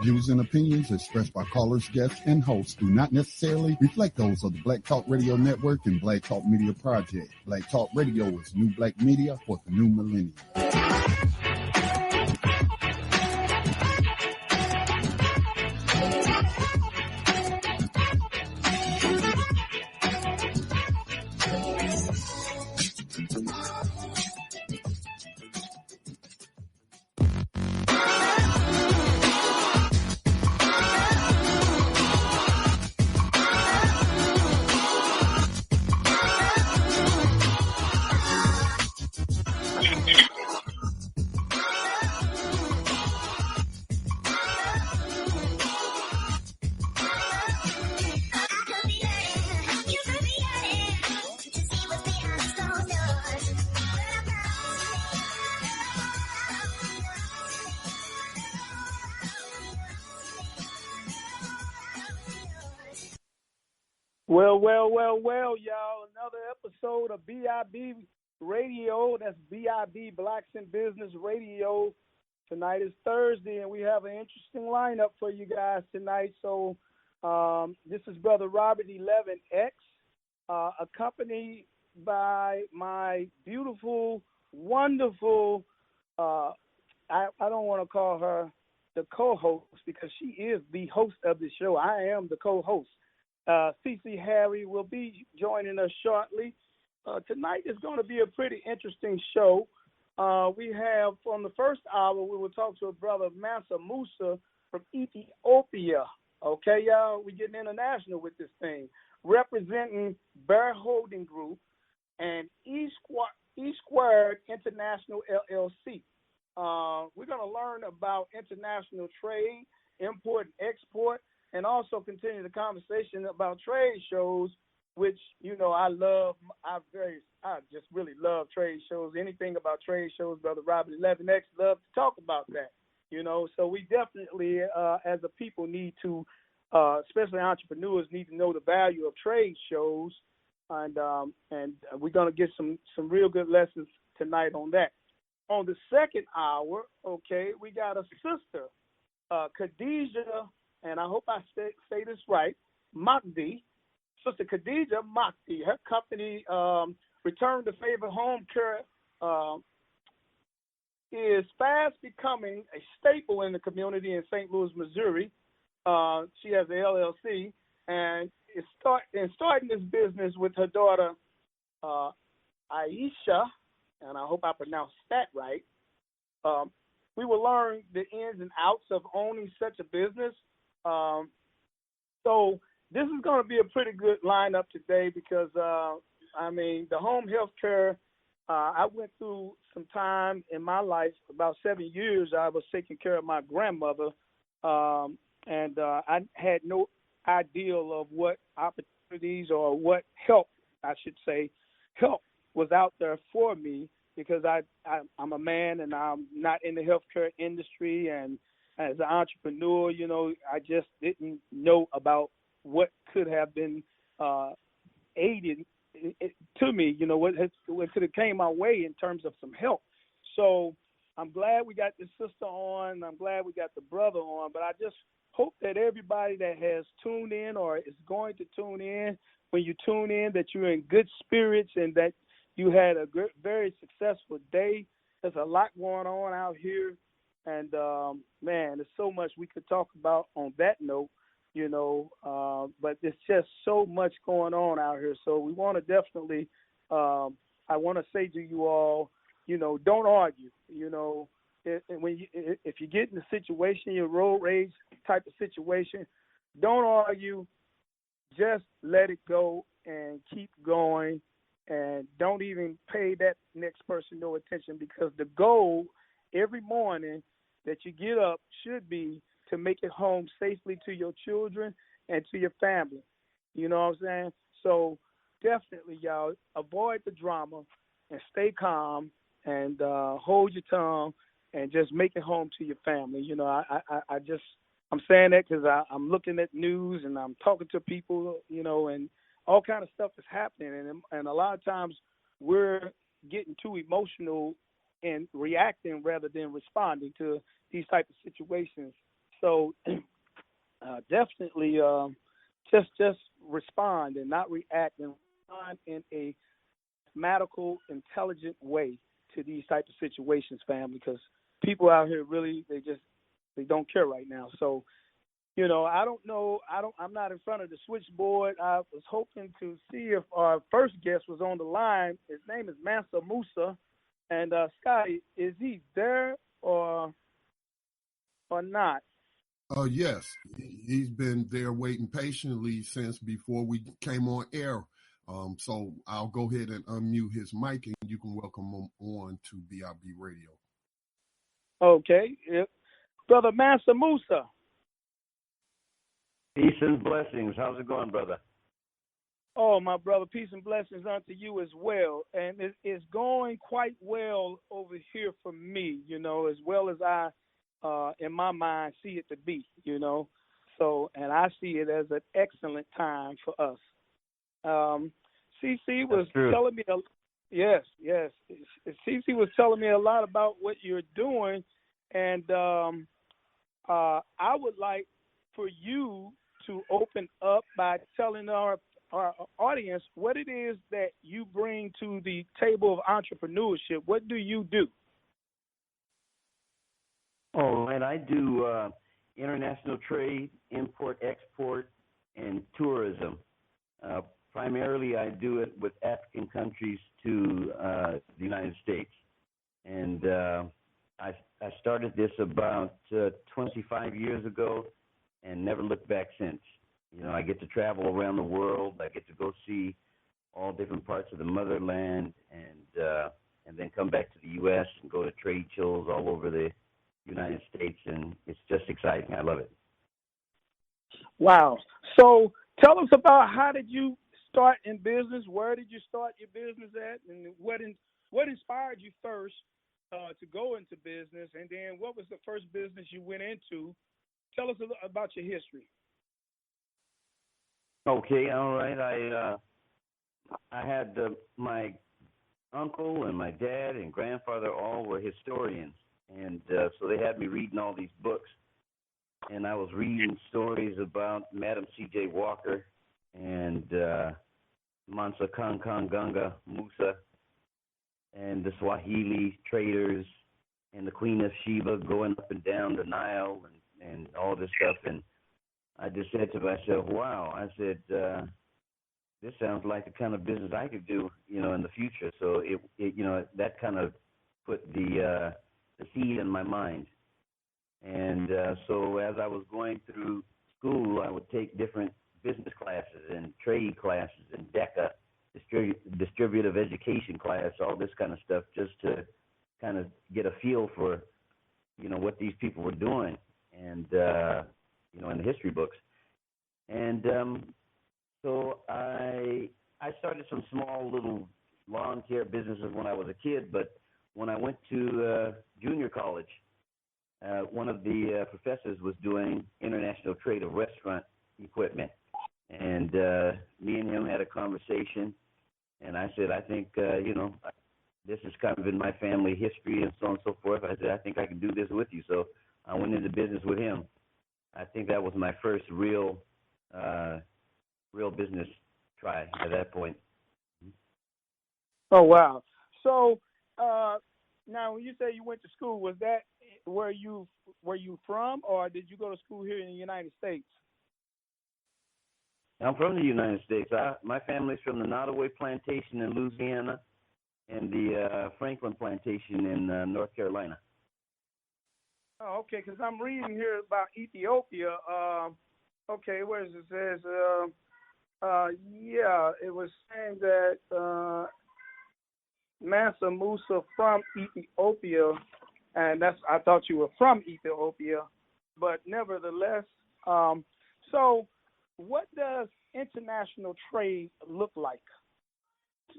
views and opinions expressed by callers, guests, and hosts do not necessarily reflect those of the Black Talk Radio Network and Black Talk Media Project. Black Talk Radio is new black media for the new millennium. Well, y'all. Another episode of BIB Radio. That's BIB Blacks in Business Radio. Tonight is Thursday, and we have an interesting lineup for you guys tonight. So this is Brother Robert 11X, accompanied by my beautiful, wonderful, I don't want to call her the co-host because she is the host of the show. I am the co-host. CC Harry will be joining us shortly. Tonight is going to be a pretty interesting show. We have, on the first hour, we will talk to a brother, Mansa Musa from Ethiopia. Okay, y'all, we're getting international with this thing. Representing Bear Holding Group and E Squared International LLC. We're going to learn about international trade, import and export, and also continue the conversation about trade shows, which, you know, I love. I just really love trade shows. Anything about trade shows, Brother Robert 11X love to talk about that, you know. So we definitely, as a people, need to, especially entrepreneurs, need to know the value of trade shows, and we're going to get some real good lessons tonight on that. On the second hour, okay, we got a sister, Khadijah, and I hope I say this right, Mahdi, Sister Khadijah Mahdi. Her company, Return to Favor Home Care, is fast becoming a staple in the community in St. Louis, Missouri. She has an LLC, and is starting this business with her daughter, Ayesha, and I hope I pronounced that right. We will learn the ins and outs of owning such a business. So this is going to be a pretty good lineup today because, the home health care, I went through some time in my life, about 7 years, I was taking care of my grandmother, and I had no idea of what opportunities or what help, I should say, help was out there for me because I'm a man and I'm not in the healthcare industry, and as an entrepreneur, you know, I just didn't know about what could have been aided to me, you know, what could have came my way in terms of some help. So I'm glad we got the sister on. I'm glad we got the brother on. But I just hope that everybody that has tuned in or is going to tune in, when you tune in, that you're in good spirits and that you had a good, very successful day. There's a lot going on out here. And, man, there's so much we could talk about on that note, you know, but there's just so much going on out here. So we want to definitely, I want to say to you all, you know, don't argue, you know. If you get in a situation, your road rage type of situation, don't argue. Just let it go and keep going, and don't even pay that next person no attention, because the goal every morning that you get up should be to make it home safely to your children and to your family. You know what I'm saying? So definitely, y'all, avoid the drama and stay calm and hold your tongue and just make it home to your family. You know, I'm saying that because I'm looking at news and I'm talking to people, you know, and all kind of stuff is happening. And a lot of times we're getting too emotional and reacting rather than responding to these type of situations. So definitely just respond and not react, and respond in a mathematical, intelligent way to these type of situations, fam, because people out here really they don't care right now. So, I don't know. I'm not in front of the switchboard. I was hoping to see if our first guest was on the line. His name is Mansa Musa. And Scotty, is he there or not? Yes, he's been there waiting patiently since before we came on air. So I'll go ahead and unmute his mic, and you can welcome him on to BIB Radio. Okay. Brother Mansa Musa. Peace and blessings. How's it going, brother? Oh, my brother, peace and blessings unto you as well. And it's going quite well over here for me, as well as I, in my mind, see it to be, So, and I see it as an excellent time for us. CC was telling me, yes. CC was telling me a lot about what you're doing, and I would like for you to open up by telling our audience what it is that you bring to the table of entrepreneurship. What do you do? Oh, and I do international trade, import, export, and tourism. Primarily, I do it with African countries to the United States. And I started this about 25 years ago and never looked back since. I get to travel around the world. I get to go see all different parts of the motherland, and then come back to the U.S. and go to trade shows all over the United States, and it's just exciting. I love it. Wow. So tell us about how did you start in business? Where did you start your business at, and what inspired you first to go into business, and then what was the first business you went into? Tell us a little about your history. Okay, all right. I had my uncle and my dad and grandfather all were historians, and so they had me reading all these books, and I was reading stories about Madam C.J. Walker and Mansa Musa and the Swahili traders and the Queen of Sheba going up and down the Nile and all this stuff, and I just said to myself, wow, I said, this sounds like the kind of business I could do, in the future. So it that kind of put the seed in my mind. And so as I was going through school, I would take different business classes and trade classes and DECA, distributive education class, all this kind of stuff, just to kind of get a feel for, what these people were doing. And in the history books. And so I started some small little lawn care businesses when I was a kid, but when I went to junior college, one of the professors was doing international trade of restaurant equipment. And me and him had a conversation, and I said, I think, this is kind of in my family history and so on and so forth. I said, I think I can do this with you. So I went into business with him. I think that was my first real business try at that point. Oh, wow. So now when you say you went to school, was that where you from, or did you go to school here in the United States? I'm from the United States. My family's from the Nottoway Plantation in Louisiana and the Franklin Plantation in North Carolina. Oh, okay, because I'm reading here about Ethiopia. Okay, where does it says? It was saying that Mansa Musa from Ethiopia, and I thought you were from Ethiopia, but nevertheless. So what does international trade look like?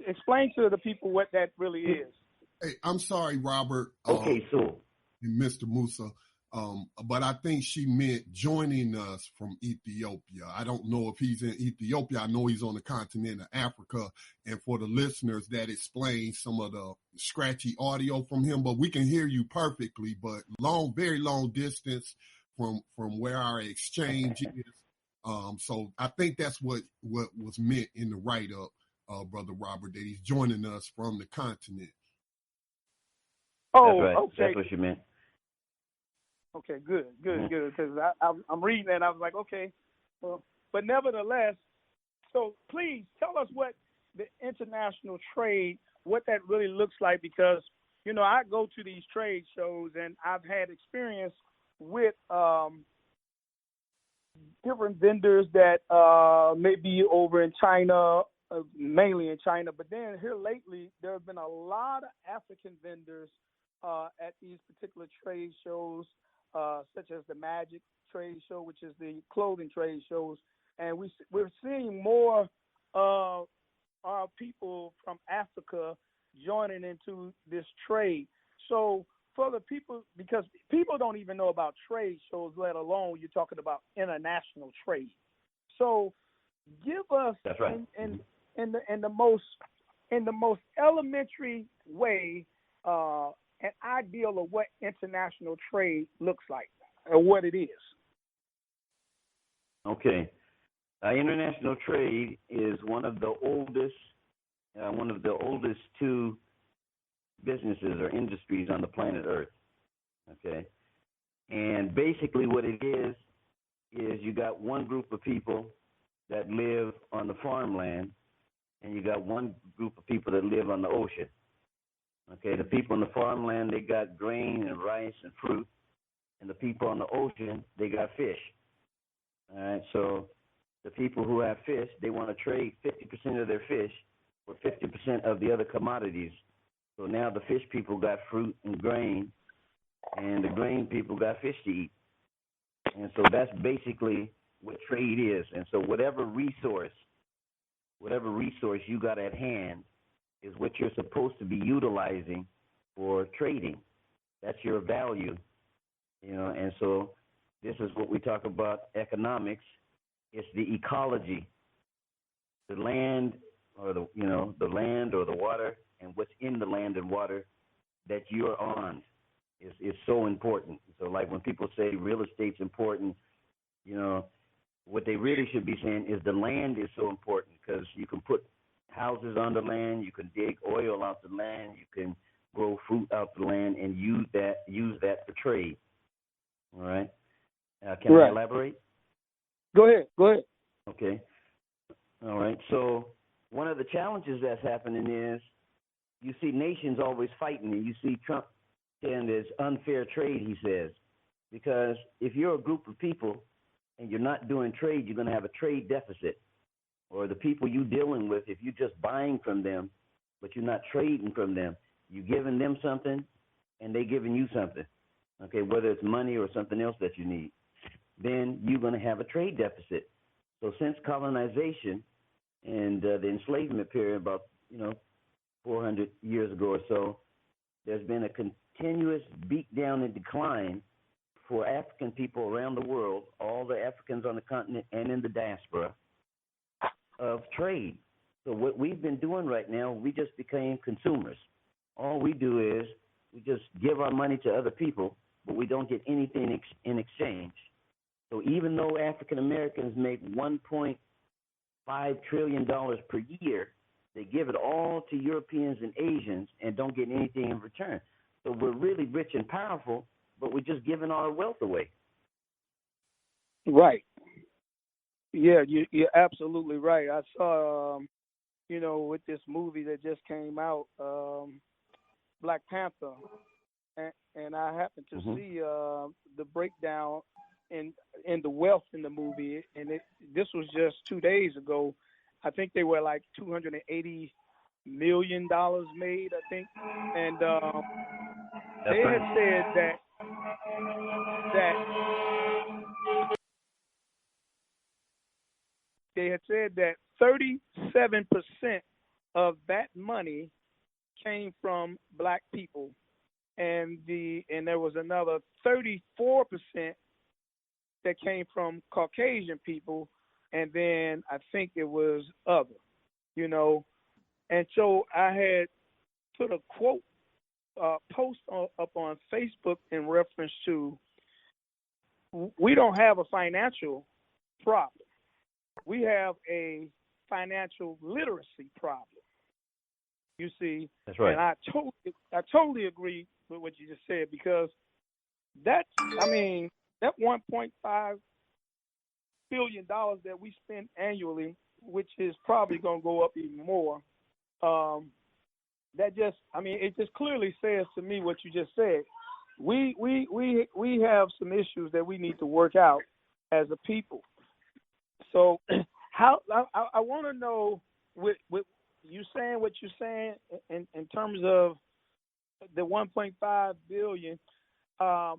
Explain to the people what that really is. Hey, I'm sorry, Robert. Okay, so. Mr. Musa, but I think she meant joining us from Ethiopia. I don't know if he's in Ethiopia. I know he's on the continent of Africa. And for the listeners, that explains some of the scratchy audio from him, but we can hear you perfectly. But very long distance from where our exchange is. So I think that's what was meant in the write-up, Brother Robert, that he's joining us from the continent. Oh, that's right. Okay. That's what you meant. Okay, good. Because I'm reading that, and I was like, okay. Well, but nevertheless, so please tell us what the international trade, what that really looks like, because, you know, I go to these trade shows, and I've had experience with different vendors that may be over in China, mainly in China. But then here lately, there have been a lot of African vendors at these particular trade shows, such as the Magic trade show, which is the clothing trade shows. And we're seeing more of our people from Africa joining into this trade. So for the people, because people don't even know about trade shows, let alone you're talking about international trade. So give us That's right. in the most elementary way an ideal of what international trade looks like or what it is. Okay. International trade is one of the oldest two businesses or industries on the planet Earth. Okay. And basically what it is you got one group of people that live on the farmland, and you got one group of people that live on the ocean. Okay, the people on the farmland, they got grain and rice and fruit, and the people on the ocean, they got fish. All right, so the people who have fish, they want to trade 50% of their fish for 50% of the other commodities. So now the fish people got fruit and grain, and the grain people got fish to eat. And so that's basically what trade is. And so whatever resource you got at hand is what you're supposed to be utilizing for trading. That's your value, you know. And so this is what we talk about economics. It's the ecology, the land or the land or the water, and what's in the land and water that you're on is so important. So like when people say real estate's important, you know, what they really should be saying is the land is so important, because you can put houses on the land, you can dig oil out the land, you can grow fruit out the land, and use that for trade. All right. Can I elaborate? Go ahead. Okay. All right. So one of the challenges that's happening is you see nations always fighting, and you see Trump saying there's unfair trade, he says, because if you're a group of people and you're not doing trade, you're going to have a trade deficit. Or the people you're dealing with, if you're just buying from them, but you're not trading from them, you're giving them something and they're giving you something, okay, whether it's money or something else that you need, then you're going to have a trade deficit. So since colonization and the enslavement period about, 400 years ago or so, there's been a continuous beat down and decline for African people around the world, all the Africans on the continent and in the diaspora, of trade. So what we've been doing right now, we just became consumers. All we do is we just give our money to other people, but we don't get anything in exchange. So even though African Americans make $1.5 trillion per year, they give it all to Europeans and Asians and don't get anything in return. So we're really rich and powerful, but we're just giving our wealth away. Right. Yeah, you're absolutely right. I saw, with this movie that just came out, Black Panther, and I happened to see the breakdown in the wealth in the movie, and this was just 2 days ago. I think they were like $280 million made, I think, and they had said that they had said that 37% of that money came from black people, and there was another 34% that came from Caucasian people, and then I think it was other, And so I had put a quote post up on Facebook in reference to we don't have a financial problem. We have a financial literacy problem. You see, that's right. And I totally agree with what you just said, because that 1.5 billion dollars that we spend annually, which is probably going to go up even more. It just clearly says to me what you just said. We have some issues that we need to work out as a people. So, how I want to know with you saying what you're saying in terms of the 1.5 billion. How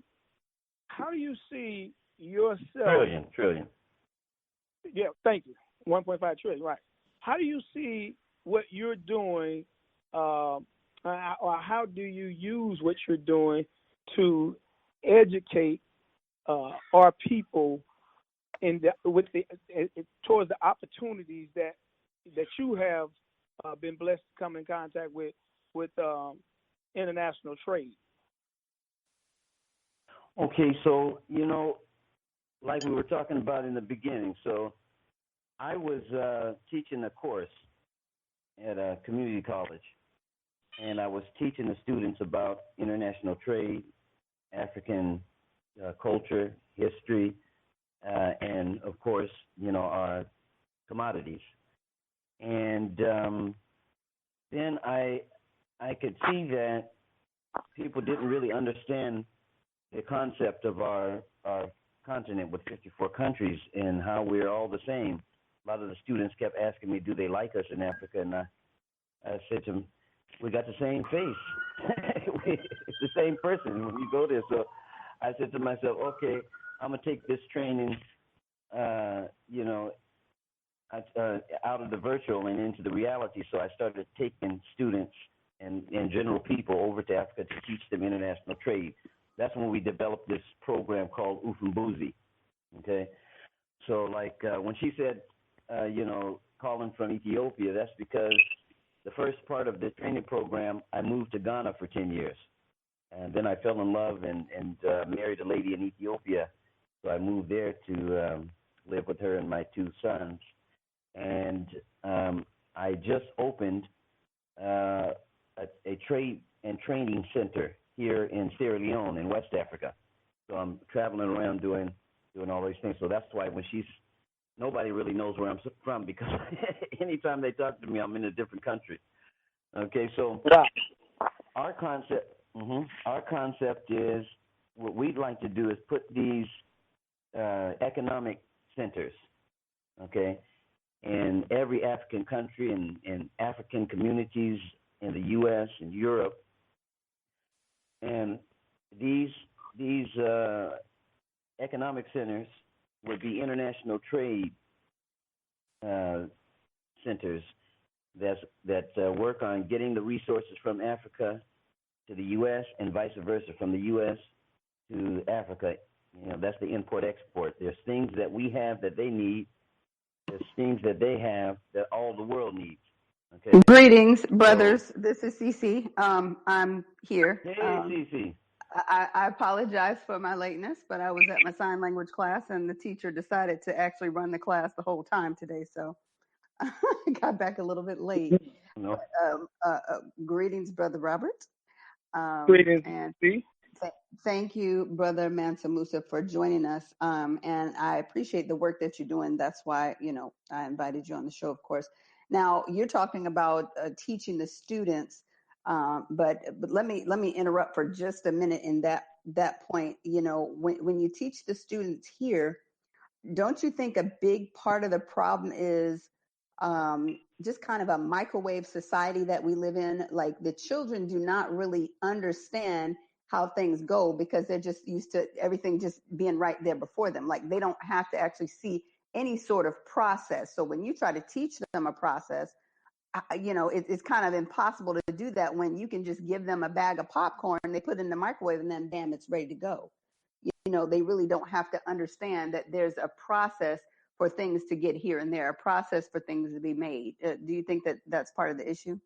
do you see yourself? Trillion. Yeah, thank you. 1.5 trillion, right? How do you see what you're doing, or how do you use what you're doing to educate our people towards the opportunities that you have been blessed to come in contact with international trade? Okay, so like we were talking about in the beginning, so I was teaching a course at a community college, and I was teaching the students about international trade, African culture, history, and of course, our commodities. And then I could see that people didn't really understand the concept of our continent with 54 countries and how we're all the same. A lot of the students kept asking me, do they like us in Africa? And I said to them, we got the same face. It's the same person when you go there. So I said to myself, okay, I'm going to take this training, out of the virtual and into the reality. So I started taking students and general people over to Africa to teach them international trade. That's when we developed this program called Ufumbuzi. Okay, so when she said, calling from Ethiopia, that's because the first part of the training program, I moved to Ghana for 10 years. And then I fell in love and married a lady in Ethiopia. So I moved there to live with her and my two sons. And I just opened a trade and training center here in Sierra Leone in West Africa. So I'm traveling around doing all these things. So that's why nobody really knows where I'm from, because anytime they talk to me, I'm in a different country. Okay, so our concept is, what we'd like to do is put these economic centers, okay, in every African country and African communities in the U.S. and Europe. And these economic centers would be international trade centers that work on getting the resources from Africa to the U.S. and vice versa, from the U.S. to Africa. That's the import-export. There's things that we have that they need. There's things that they have that all the world needs. Okay. Greetings, brothers. So, this is Cece. I'm here. Hey, Cece. I apologize for my lateness, but I was at my sign language class, and the teacher decided to actually run the class the whole time today, so I got back a little bit late. No. Greetings, Brother Robert. Greetings. And thank you, Brother Mansa Musa, for joining us. And I appreciate the work that you're doing. That's why, I invited you on the show, of course. Now, you're talking about teaching the students, but let me interrupt for just a minute in that point. When you teach the students here, don't you think a big part of the problem is just kind of a microwave society that we live in? Like, the children do not really understand how things go because they're just used to everything just being right there before them. Like, they don't have to actually see any sort of process. So when you try to teach them a process, it's kind of impossible to do that when you can just give them a bag of popcorn, they put it in the microwave, and then bam, it's ready to go. They really don't have to understand that there's a process for things to get here and there, a process for things to be made. Do you think that that's part of the issue?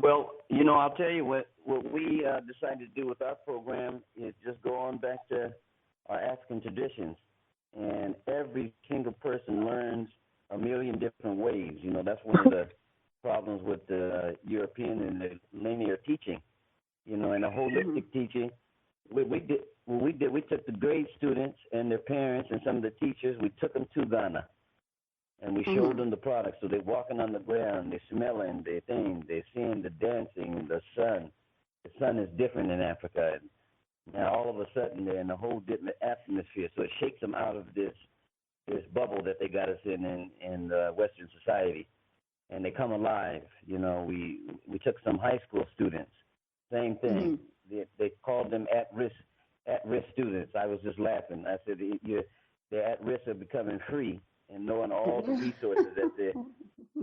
Well, I'll tell you what we decided to do with our program is just go on back to our African traditions, and every single person learns a million different ways. That's one of the problems with the European and the linear teaching. And the holistic teaching. We took the grade students and their parents and some of the teachers. We took them to Ghana. And we showed them the products. So they're walking on the ground, they're smelling, they're seeing the dancing, the sun. The sun is different in Africa. Now all of a sudden they're in a whole different atmosphere. So it shakes them out of this bubble that they got us in Western society. And they come alive. We took some high school students. Same thing. They called them at-risk students. I was just laughing. I said, they're at risk of becoming free and knowing all the resources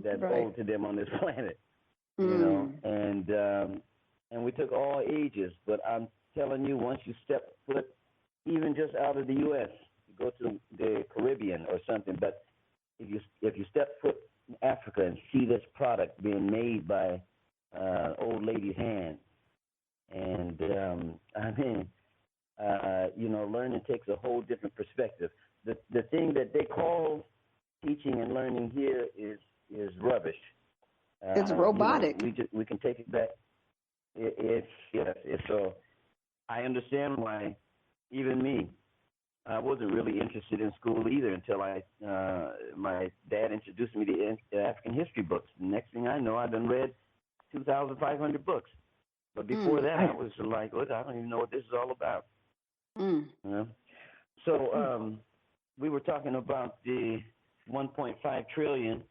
that's right. owed to them on this planet, and we took all ages. But I'm telling you, once you step foot, even just out of the U.S., you go to the Caribbean or something. But if you step foot in Africa and see this product being made by old lady's hand, and learning takes a whole different perspective. The thing that they call teaching and learning here is rubbish. It's robotic. We can take it back. It's so I understand why even me, I wasn't really interested in school either until my dad introduced me to African history books. The next thing I know, I done read 2,500 books. But before that, I was like, look, I don't even know what this is all about. So we were talking about the 1.5 trillion.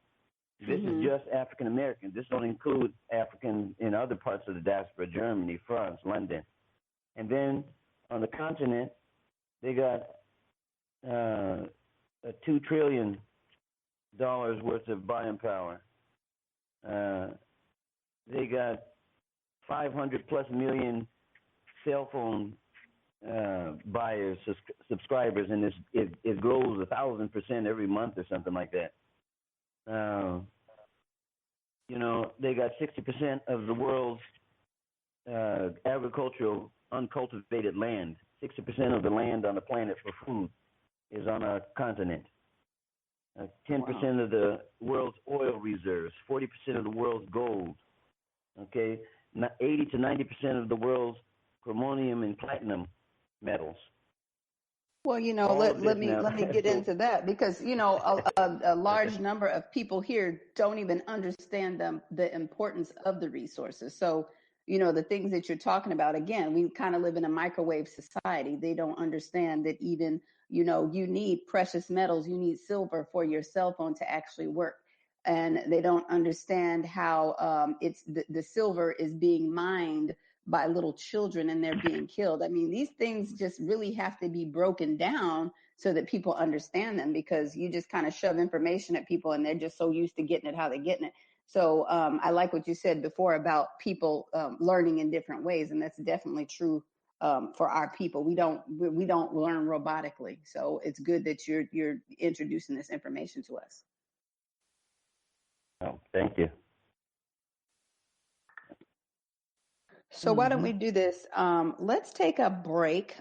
This is just African American. This don't include African in other parts of the diaspora, Germany, France, London. And then on the continent, they got $2 trillion worth of buying power. They got 500 plus million cell phone buyers, subscribers, and it grows 1,000% every month or something like that. They got 60% of the world's agricultural uncultivated land. 60% of the land on the planet for food is on our continent. 10% of the world's oil reserves, 40% of the world's gold. Okay, 80 to 90% of the world's chromium and platinum metals. Well, let me get into that because, a large number of people here don't even understand the importance of the resources. So, the things that you're talking about, again, we kind of live in a microwave society. They don't understand that even, you need precious metals, you need silver for your cell phone to actually work. And they don't understand how the silver is being mined by little children and they're being killed. I mean, these things just really have to be broken down so that people understand them, because you just kind of shove information at people and they're just so used to getting it how they're getting it. So I like what you said before about people learning in different ways, and that's definitely true for our people. We don't learn robotically, so it's good that you're introducing this information to us. Oh, thank you. So why don't we do this? Let's take a break.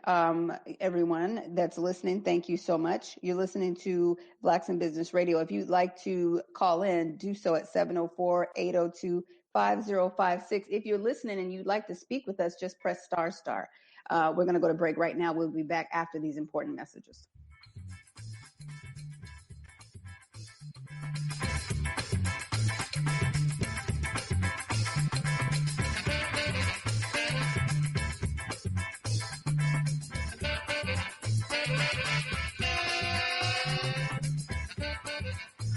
Everyone that's listening, thank you so much. You're listening to Blacks in Business Radio. If you'd like to call in, do so at 704-802-5056. If you're listening and you'd like to speak with us, just press ***. We're going to go to break right now. We'll be back after these important messages.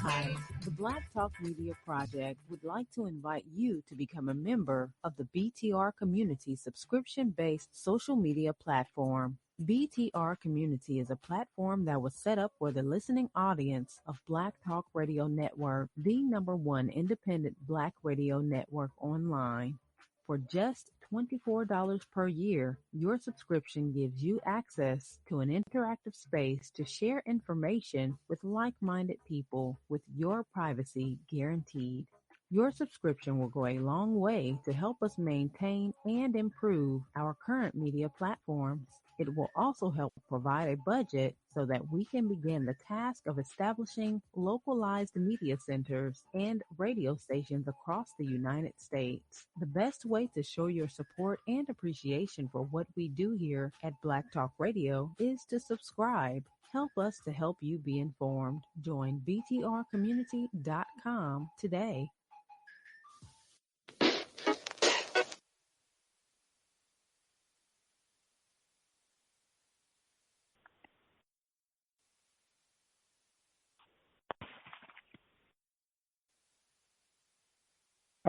Hi, the Black Talk Media Project would like to invite you to become a member of the BTR Community subscription-based social media platform. BTR Community is a platform that was set up for the listening audience of Black Talk Radio Network, the #1 independent Black radio network online. For just $24 per year, your subscription gives you access to an interactive space to share information with like-minded people with your privacy guaranteed. Your subscription will go a long way to help us maintain and improve our current media platforms. It will also help provide a budget so that we can begin the task of establishing localized media centers and radio stations across the United States. The best way to show your support and appreciation for what we do here at Black Talk Radio is to subscribe. Help us to help you be informed. Join btrcommunity.com today.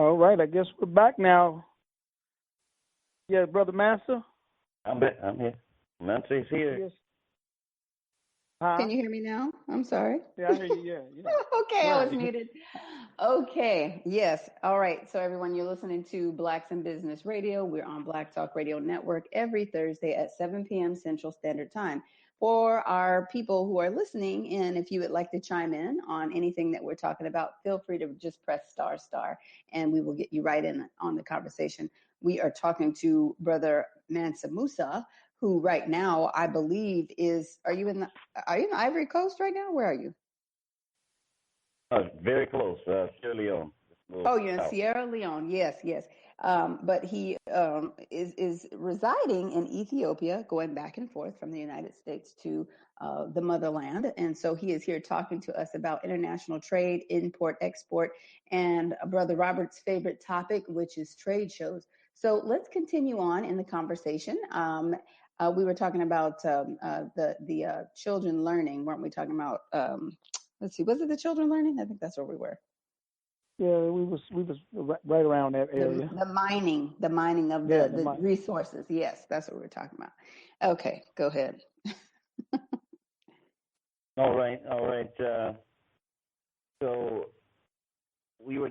All right, I guess we're back now. Yeah, Brother Mansa? I'm here. Mansa's here. Yes. Huh? Can you hear me now? I'm sorry. Yeah, I hear you. Yeah. Okay, I was Right. muted. Okay, yes. All right. So, everyone, you're listening to Blacks in Business Radio. We're on Black Talk Radio Network every Thursday at 7 p.m. Central Standard Time. For our people who are listening, and if you would like to chime in on anything that we're talking about, feel free to just press ***, and we will get you right in on the conversation. We are talking to Brother Mansa Musa, who right now I believe are you in the Ivory Coast right now? Where are you? Very close, Sierra Leone. Oh, you're in Sierra Leone. Yes. But he is residing in Ethiopia, going back and forth from the United States to the motherland. And so he is here talking to us about international trade, import, export, and Brother Robert's favorite topic, which is trade shows. So let's continue on in the conversation. We were talking about the children learning, weren't we? Talking about let's see, was it the children learning? I think that's where we were. Yeah, we was right around that area. The mining of the resources. Yes, that's what we're talking about. Okay, go ahead. All right. So we were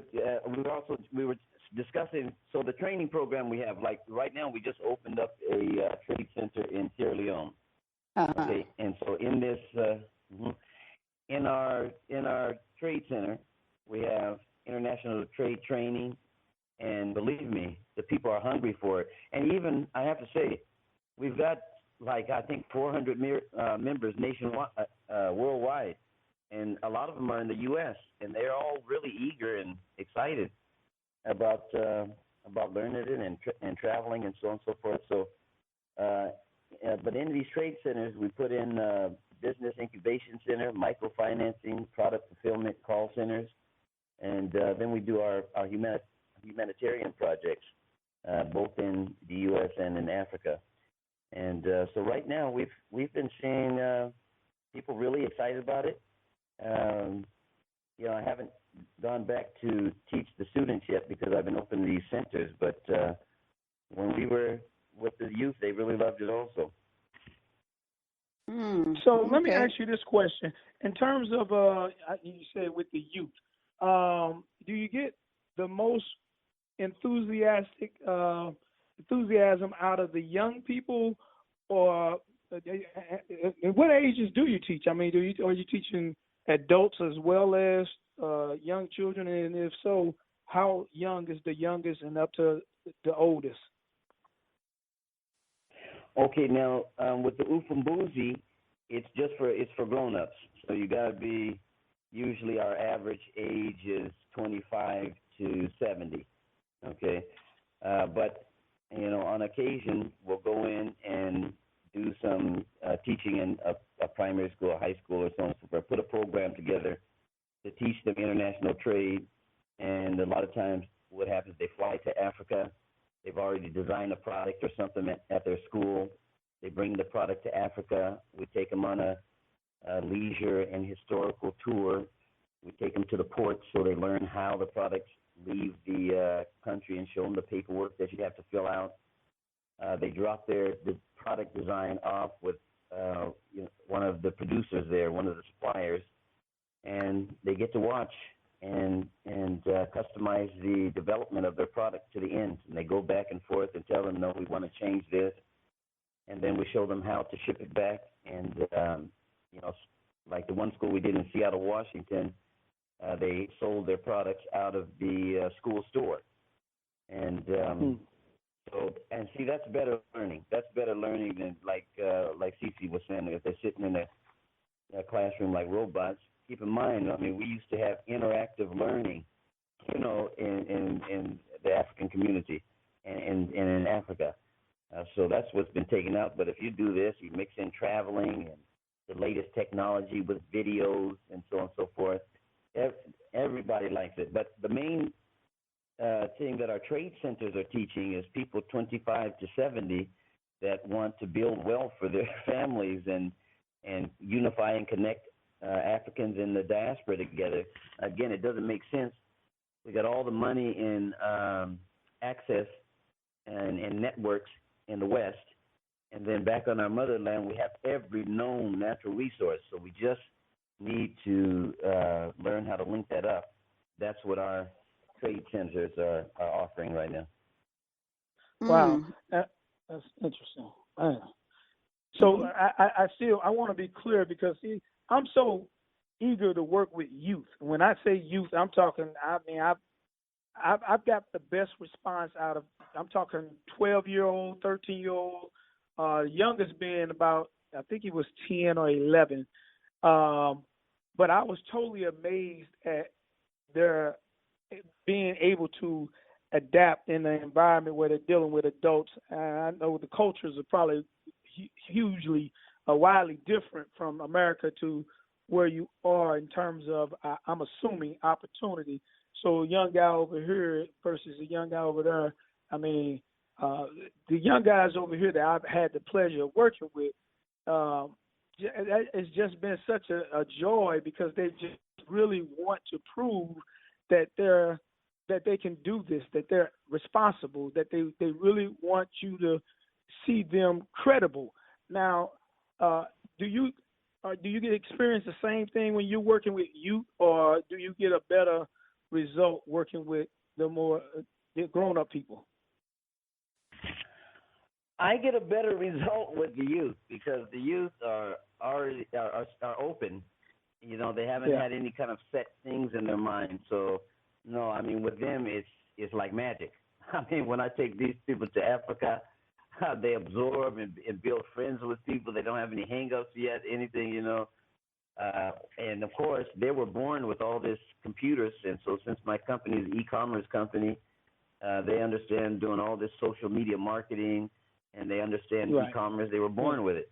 discussing. So the training program we have, like right now, we just opened up a trade center in Sierra Leone. Uh-huh. Okay, and so in this in our trade center, we have international trade training, and believe me, the people are hungry for it. And even I have to say, we've got I think 400 members nationwide, worldwide, and a lot of them are in the U.S. and they're all really eager and excited about learning it and traveling and so on and so forth. So, but in these trade centers, we put in business incubation center, microfinancing, product fulfillment call centers, and then we do our humanitarian projects, both in the U.S. and in Africa. And so right now we've been seeing people really excited about it. I haven't gone back to teach the students yet because I've been opening these centers. But when we were with the youth, they really loved it also. So let me ask you this question: in terms of you said with the youth, do you get the most enthusiasm out of the young people, or what ages do you teach? I mean, are you teaching adults as well as young children, and if so, how young is the youngest and up to the oldest? Okay, now with the Ufumbuzi, it's for grown-ups. So you got to be, usually our average age is 25 to 70. Okay, but on occasion we'll go in and do some teaching in a primary school, a high school, or so on. So put a program together to teach them international trade. And a lot of times, what happens? They fly to Africa. They've already designed a product or something at their school. They bring the product to Africa. We take them on a leisure and historical tour. We take them to the ports so they learn how the products leave the country and show them the paperwork that you have to fill out. They drop the product design off with one of the producers there, one of the suppliers, and they get to watch and customize the development of their product to the end. And they go back and forth and tell them, no, we want to change this. And then we show them how to ship it back. And, like the one school we did in Seattle, Washington, They sold their products out of the school store. And and see, that's better learning. That's better learning than like Cece was saying, if they're sitting in a classroom like robots. Keep in mind, I mean, we used to have interactive learning, you know, in the African community and in Africa. So that's what's been taken out. But if you do this, you mix in traveling and the latest technology with videos and so on and so forth, everybody likes it. But the main thing that our trade centers are teaching is people 25 to 70 that want to build wealth for their families and unify and connect Africans in the diaspora together. Again, it doesn't make sense. We got all the money in access and networks in the West, and then back on our motherland, we have every known natural resource. So we just need to learn how to link that up. That's what our trade centers are offering right now. Wow, that's interesting. So I want to be clear because see, I'm so eager to work with youth. When I say youth, I'm talking. I mean, I've got the best response out of. I'm talking 12-year-old, 13-year-old. Youngest being about, I think he was 10 or 11. But I was totally amazed at their being able to adapt in an environment where they're dealing with adults. I know the cultures are probably hugely, widely different from America to where you are in terms of, I'm assuming, opportunity. So a young guy over here versus a young guy over there, I mean, the young guys over here that I've had the pleasure of working with, it's just been such a joy because they just really want to prove that they can do this, that they're responsible, that they really want you to see them credible. Now, do you get experience the same thing when you're working with youth, or do you get a better result working with the more grown-up people? I get a better result with the youth because the youth are open. You know, they haven't had any kind of set things in their mind. So, no, I mean, with them, it's like magic. I mean, when I take these people to Africa, they absorb and build friends with people. They don't have any hang-ups yet, anything, you know. And, of course, they were born with all this computers. And so since my company is an e-commerce company, they understand doing all this social media marketing, and they understand e-commerce. They were born with it.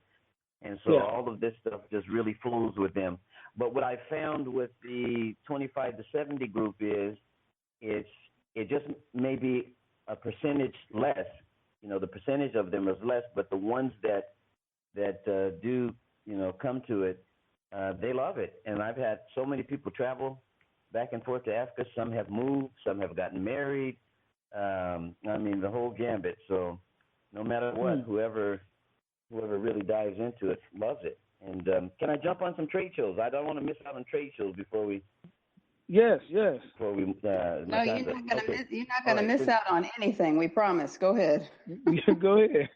And so all of this stuff just really flows with them. But what I found with the 25 to 70 group is it just may be a percentage less. You know, the percentage of them is less, but the ones that do, you know, come to it, they love it. And I've had so many people travel back and forth to Africa. Some have moved. Some have gotten married. I mean, the whole gambit. So no matter what, whoever really dives into it loves it. And can I jump on some trade shows? I don't want to miss out on trade shows before we. Yes. No, you're not gonna miss out on anything. We promise. Go ahead. Go ahead.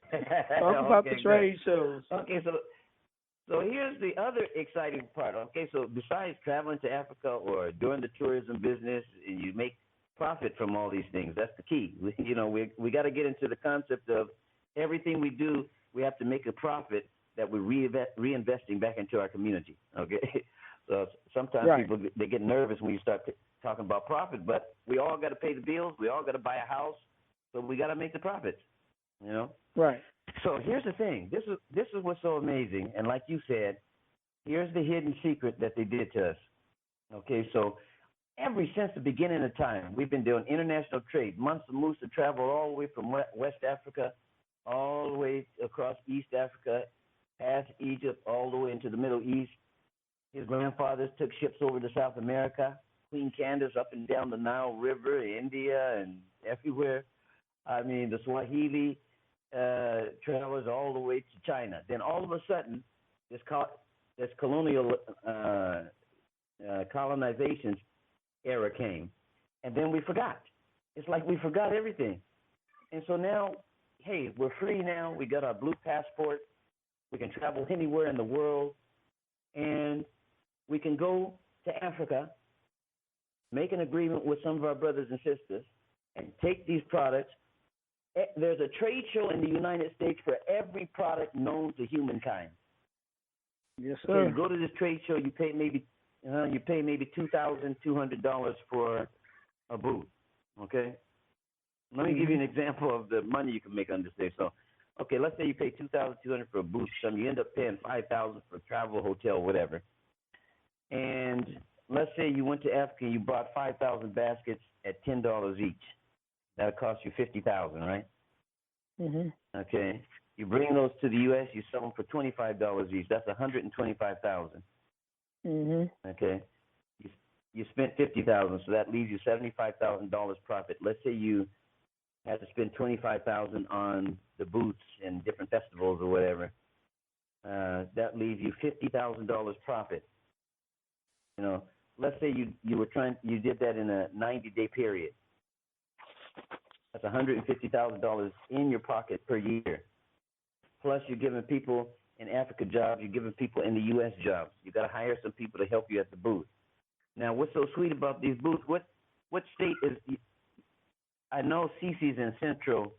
Talk about the trade shows. Okay, so here's the other exciting part. Okay, so besides traveling to Africa or doing the tourism business, you make profit from all these things. That's the key. We got to get into the concept of everything we do. We have to make a profit that we're reinvesting back into our community. Okay. So sometimes people, they get nervous when you start talking about profit, but we all got to pay the bills. We all got to buy a house, so we got to make the profits, you know? Right. So here's the thing. This is what's so amazing. And like you said, here's the hidden secret that they did to us. Okay, so since the beginning of time, we've been doing international trade. Mansa Musa traveled all the way from West Africa, all the way across East Africa, past Egypt, all the way into the Middle East. His grandfathers took ships over to South America, Queen Candace up and down the Nile River, India, and everywhere. I mean, the Swahili travelers all the way to China. Then all of a sudden, this colonial colonization era came, and then we forgot. It's like we forgot everything. And so now, hey, we're free now. We got our blue passport. We can travel anywhere in the world, and we can go to Africa make an agreement with some of our brothers and sisters, and take these products. There's a trade show in the United States for every product known to humankind. Yes, Okay, sir. you go to this trade show, you pay maybe $2,200 for a booth. Okay, let me give you an example of the money you can make on this day. So, okay, let's say you pay $2,200 for a booth. So you end up paying $5,000 for travel, hotel, whatever. And let's say you went to Africa and you bought 5,000 baskets at $10 each. That'll cost you $50,000, right? Mm-hmm. Okay. You bring those to the U.S. You sell them for $25 each. That's $125,000. Mm-hmm. Okay. You spent $50,000, so that leaves you $75,000 profit. Let's say you had to spend $25,000 on the booths and different festivals or whatever. That leaves you $50,000 profit. You know, let's say you did that in a 90-day period. That's $150,000 in your pocket per year. Plus, you're giving people in Africa jobs. You're giving people in the U.S. jobs. You got to hire some people to help you at the booth. Now, what's so sweet about these booths? What state is? I know Cece's in Central.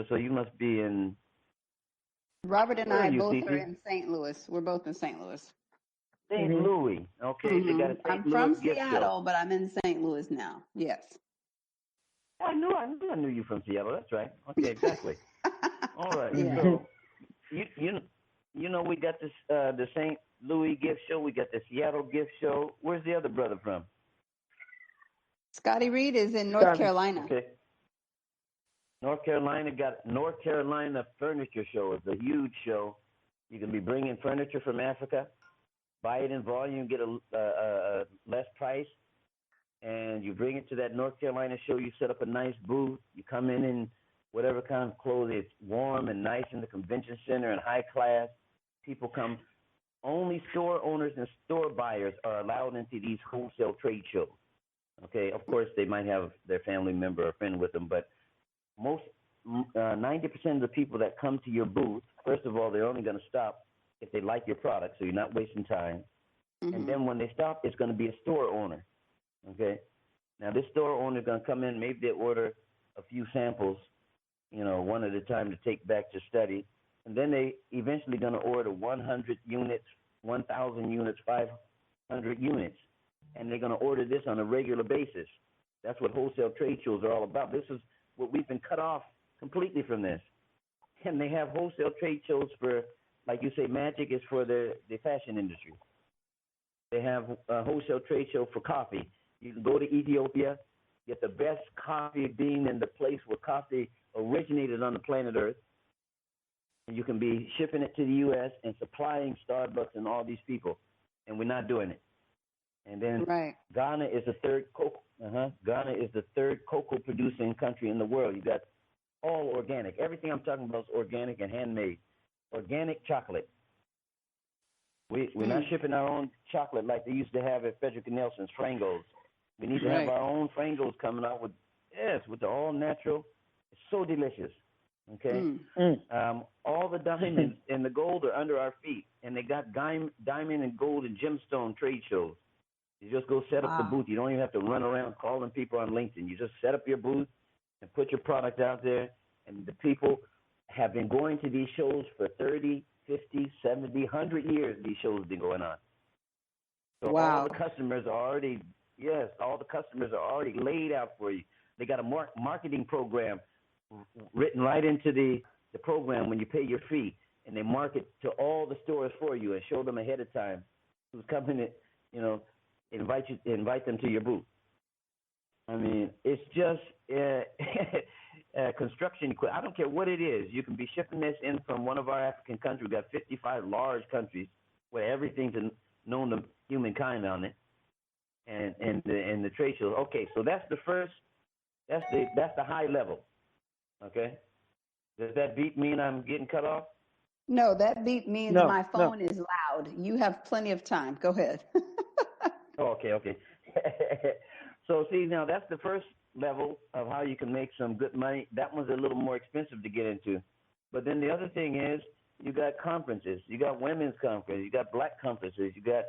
So you must be in. Robert and Where I are you, both Cece? are in St. Louis. We're both in St. Louis. St. Louis. Okay, they got a I'm St. Louis from gift Seattle, show. but I'm in St. Louis now. Yes. I knew you from Seattle. That's right. Okay, exactly. All right. Yeah. So you know we got this the St. Louis gift show. We got the Seattle gift show. Where's the other brother from? Scotty Reed is in North Carolina. Okay. North Carolina got North Carolina Furniture Show. It's a huge show. You can be bringing furniture from Africa, buy it in volume, get a less price, and you bring it to that North Carolina show. You set up a nice booth. You come in whatever kind of clothes. It's warm and nice in the convention center and high class. People come. Only store owners and store buyers are allowed into these wholesale trade shows. Okay, of course they might have their family member or friend with them, but most 90% of the people that come to your booth, first of all, they're only going to stop if they like your product, so you're not wasting time. Mm-hmm. And then when they stop, it's going to be a store owner. Okay, now this store owner is going to come in. Maybe they order a few samples, one at a time to take back to study, and then they eventually going to order 100 units, 1,000 units, 500 units, and they're going to order this on a regular basis. That's what wholesale trade shows are all about. This is what we've been cut off completely from this. And they have wholesale trade shows for, like you say, magic is for the fashion industry. They have a wholesale trade show for coffee. You can go to Ethiopia, get the best coffee bean in the place where coffee originated on the planet Earth. And you can be shipping it to the U.S. and supplying Starbucks and all these people. And we're not doing it. And then Right. Ghana is the third cocoa producing country in the world. You got all organic. Everything I'm talking about is organic and handmade. Organic chocolate. We're not shipping our own chocolate like they used to have at Frederick and Nelson's, Frangos. We need to have our own Frangos coming out with the all natural. It's so delicious. Okay? All the diamonds and the gold are under our feet, and they got diamond and gold and gemstone trade shows. You just go set up the booth. You don't even have to run around calling people on LinkedIn. You just set up your booth and put your product out there, and the people have been going to these shows for 30, 50, 70, 100 years. These shows have been going on. So all the customers are already laid out for you. They got a marketing program written right into the program when you pay your fee, and they market to all the stores for you and show them ahead of time who's coming in, invite them to your booth. I mean, it's just construction equipment. I don't care what it is. You can be shipping this in from one of our African countries. We've got 55 large countries where everything's known to humankind on it, and the trade shows. Okay, so that's the first. That's the high level. Okay, does that beat mean I'm getting cut off? No, that beat means my phone is loud. You have plenty of time. Go ahead. Okay. So see, now that's the first level of how you can make some good money. That one's a little more expensive to get into. But then the other thing is you got conferences. You got women's conferences. You got black conferences. You got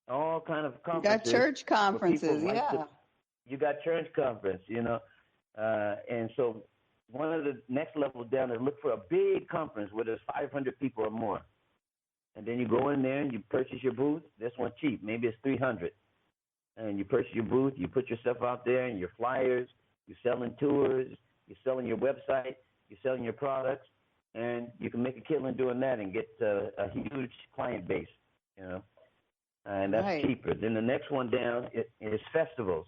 all kind of You got conferences church where people conferences, like to. yeah. You got church conference, and so one of the next levels down is look for a big conference where there's 500 people or more, and then you go in there and you purchase your booth. This one's cheap, maybe it's 300, and you purchase your booth. You put yourself out there and your flyers. You're selling tours. You're selling your website. You're selling your products, and you can make a killing doing that and get a huge client base, and that's Right. cheaper. Then the next one down is festivals.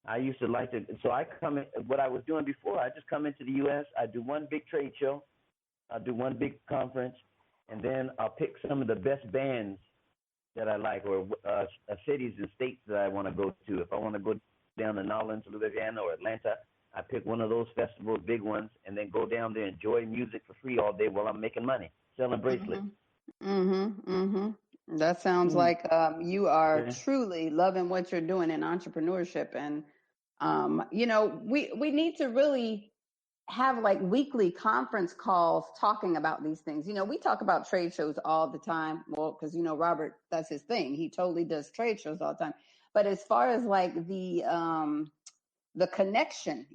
I used to like to, so I come in, what I was doing before, I just come into the U.S., I do one big trade show, I do one big conference, and then I'll pick some of the best bands that I like, or cities and states that I want to go to. If I want to go down to New Orleans, Louisiana, or Atlanta, I pick one of those festivals, big ones, and then go down there and enjoy music for free all day while I'm making money, selling bracelets. That sounds Mm. like you are Okay. truly loving what you're doing in entrepreneurship. And, we need to really have like weekly conference calls talking about these things. We talk about trade shows all the time. Well, because, Robert, that's his thing. He totally does trade shows all the time. But as far as like the connection,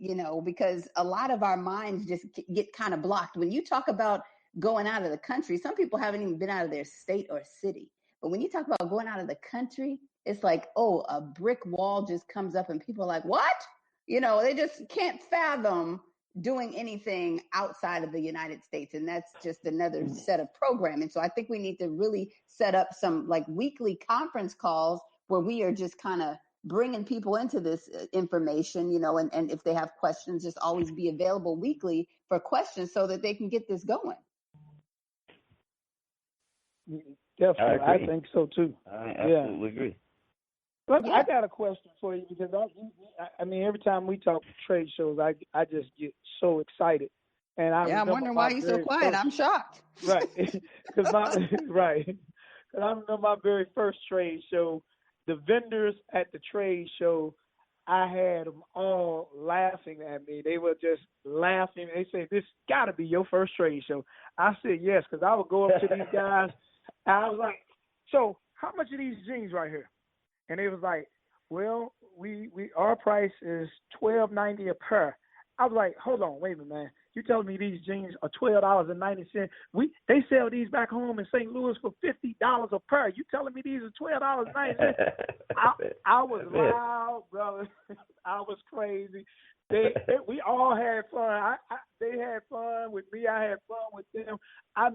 because a lot of our minds just get kind of blocked. When you talk about going out of the country, some people haven't even been out of their state or city. But when you talk about going out of the country, it's like, oh, a brick wall just comes up and people are like, what? They just can't fathom doing anything outside of the United States. And that's just another set of programming. So I think we need to really set up some like weekly conference calls where we are just kind of bringing people into this information, and if they have questions, just always be available weekly for questions so that they can get this going. Definitely, I I think so too. I absolutely agree. But Yeah. I got a question for you because I mean, every time we talk trade shows, I just get so excited, and I Yeah, I'm remember wondering my why you're so very quiet. first I'm shocked. right because right because I remember my very first trade show. The vendors at the trade show, I had them all laughing at me. They were just laughing. They said, "This got to be your first trade show." I said, "Yes," because I would go up to these guys. I was like, "So, how much are these jeans right here?" And they was like, "Well, we our price is $12.90 a pair." I was like, "Hold on, wait a minute, man. You telling me these jeans are $12.90? They sell these back home in St. Louis for $50 a pair. You telling me these are $12.90?" I was loud, brother. I was crazy. We all had fun. They had fun with me. I had fun with them. I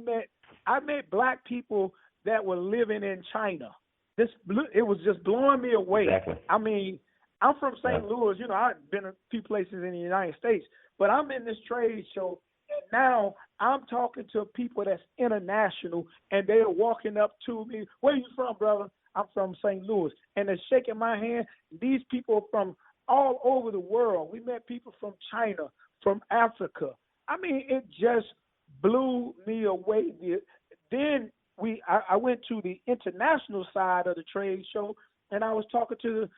met black people that were living in China. It was just blowing me away. Exactly. I mean, I'm from St. Louis. I've been a few places in the United States, but I'm in this trade show, and now I'm talking to people that's international, and they're walking up to me. "Where you from, brother?" "I'm from St. Louis." And they're shaking my hand. These people from all over the world. We met people from China, from Africa. I mean, it just blew me away. Then I went to the international side of the trade show, and I was talking to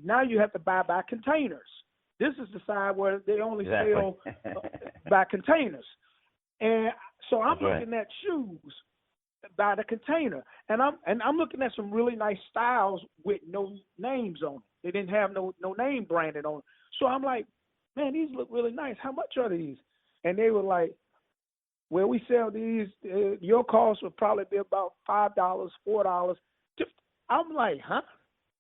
now you have to buy by containers. This is the side where they only sell by containers. And so I'm looking at shoes by the container, and I'm looking at some really nice styles with no names on them. They didn't have no name branded on them. So I'm like, "Man, these look really nice. How much are these?" And they were like, "Well, we sell these. Your cost would probably be about $5, $4. I'm like, "Huh?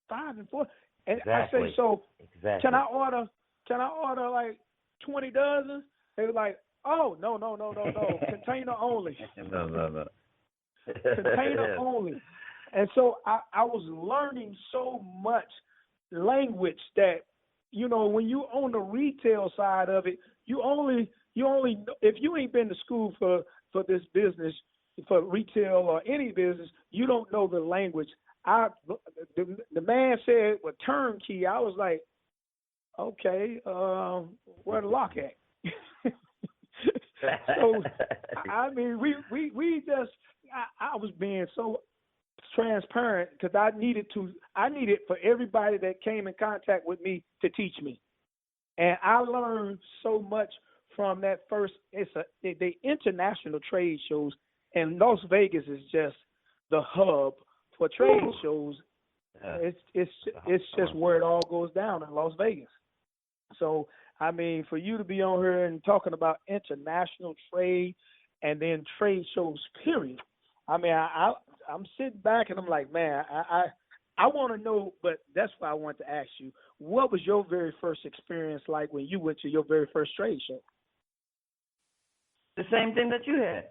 5 and 4?" And Exactly. I say, "So exactly. can I order like 20 dozen?" They were like, "Oh, no. Container only." No. Container only. And so I was learning so much language that, when you on the retail side of it, you only if you ain't been to school for this business, for retail or any business, you don't know the language. The man said, "Well, turnkey." I was like, "Okay, where the lock at?" So I mean, we just I was being so transparent because I needed for everybody that came in contact with me to teach me, and I learned so much from that first. The international trade shows, and Las Vegas is just the hub for trade shows It's just where it all goes down in Las Vegas. So I mean, for you to be on here and talking about international trade and then trade shows, period. I mean, I'm sitting back and I'm like, man, I want to know, but that's why I want to ask you, what was your very first experience like when you went to your very first trade show? The same thing that you had.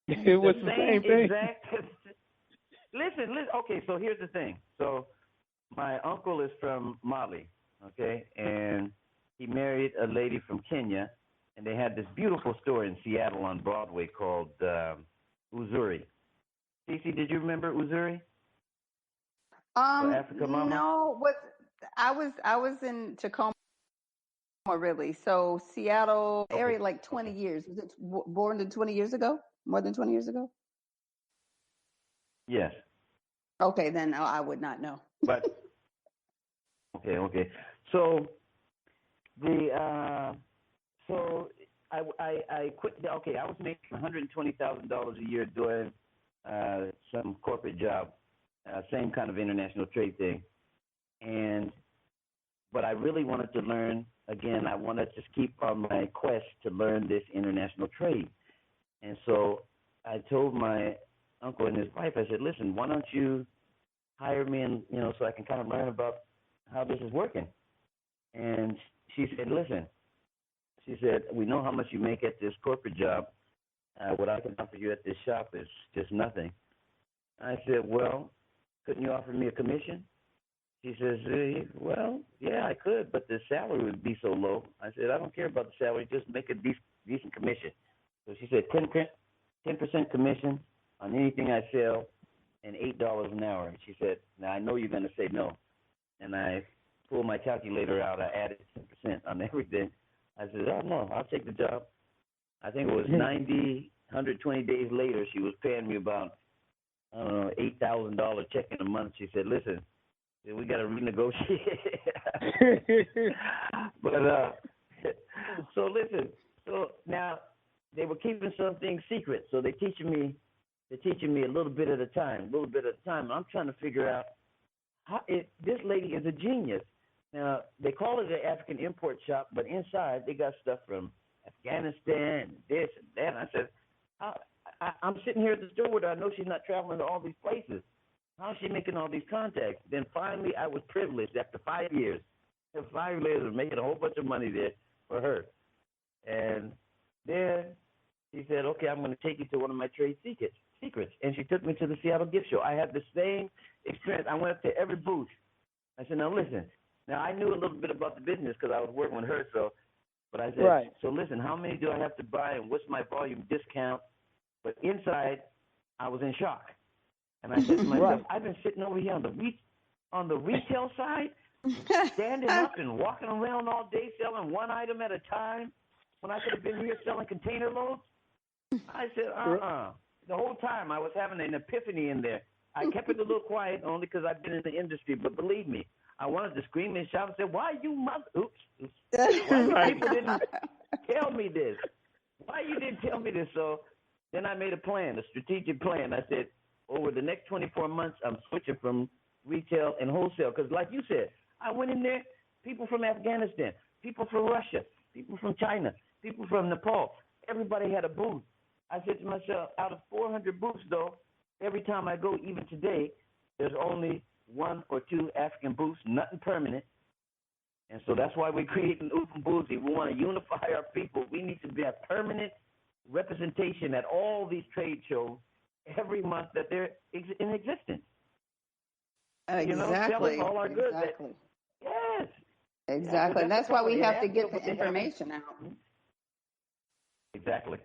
It was the same thing. Exact. Listen. Okay, so here's the thing. So my uncle is from Mali, okay, and he married a lady from Kenya, and they had this beautiful store in Seattle on Broadway called Uzuri. Cece, did you remember Uzuri? Africa Mama? No, I was in Tacoma, really. So Seattle area, like 20 years. Was it born to 20 years ago? More than 20 years ago? Yes. Okay, then I would not know. But okay. So I quit. Okay, I was making $120,000 a year doing some corporate job, same kind of international trade thing, but I really wanted to learn again. I wanted to keep on my quest to learn this international trade, and so I told my uncle and his wife, I said, listen, why don't you hire me, and so I can kind of learn about how this is working. And she said, listen, she said, we know how much you make at this corporate job. What I can offer you at this shop is just nothing. I said, well, couldn't you offer me a commission? She says, well, yeah, I could, but the salary would be so low. I said, I don't care about the salary, just make a decent commission. So she said, 10% commission on anything I sell and $8 an hour. And she said, now I know you're going to say no. And I pulled my calculator out. I added 10% on everything. I said, oh, no, I'll take the job. I think it was 120 days later, she was paying me about, I don't know, $8,000 check in a month. She said, listen, we got to renegotiate. But so listen, so now they were keeping some things secret. So they're teaching me a little bit at a time. I'm trying to figure out this lady is a genius. Now, they call it an African import shop, but inside they got stuff from Afghanistan, this and that. And I said, I'm sitting here at the store with her. I know she's not traveling to all these places. How is she making all these contacts? Then finally I was privileged after 5 years. 5 years of making a whole bunch of money there for her. And then she said, okay, I'm going to take you to one of my trade secrets. And she took me to the Seattle Gift Show. I had the same experience. I went up to every booth. I said, now listen. Now I knew a little bit about the business because I was working with her. But I said, right. So listen, how many do I have to buy and what's my volume discount? But inside, I was in shock. And I said to myself, right. I've been sitting over here on the retail side, standing up and walking around all day selling one item at a time when I could have been here selling container loads. I said, The whole time I was having an epiphany in there. I kept it a little quiet only because I've been in the industry, but believe me, I wanted to scream and shout and say, why you mother? Oops. Why people didn't tell me this? Why you didn't tell me this? So then I made a plan, a strategic plan. I said, over the next 24 months, I'm switching from retail and wholesale. Because like you said, I went in there, people from Afghanistan, people from Russia, people from China, people from Nepal. Everybody had a booth. I said to myself, out of 400 booths, though, every time I go, even today, there's only 1 or 2 African booths, nothing permanent. And so that's why we're creating Ubuntu. We want to unify our people. We need to be a permanent representation at all these trade shows every month that they're in existence. Exactly. Selling all our goods. Exactly. Yes. Exactly. Yeah, that's why we have to get the information out. Exactly.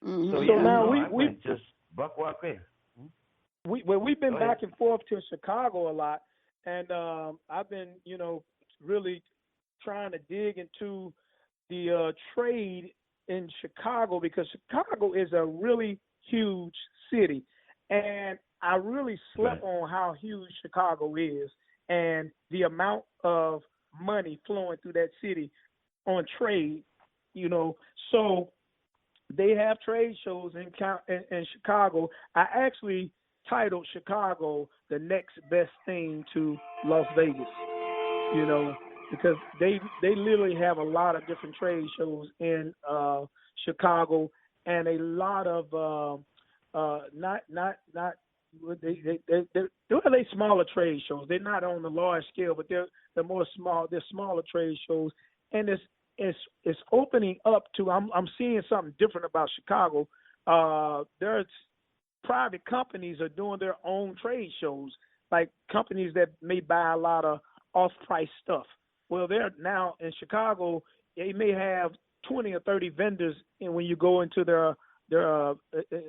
Mm-hmm. So now we just buck walk in. We've been back and forth to Chicago a lot, and I've been really trying to dig into the trade in Chicago, because Chicago is a really huge city, and I really slept on how huge Chicago is and the amount of money flowing through that city on trade. So they have trade shows in Chicago. I actually titled Chicago the next best thing to Las Vegas, you know, because they literally have a lot of different trade shows in Chicago, and a lot of not they smaller trade shows. They're not on the large scale, but they're more small. They're smaller trade shows, and it's opening up to. I'm seeing something different about Chicago. There's private companies are doing their own trade shows, like companies that may buy a lot of off-price stuff. Well, they're now in Chicago. They may have 20 or 30 vendors, and when you go into their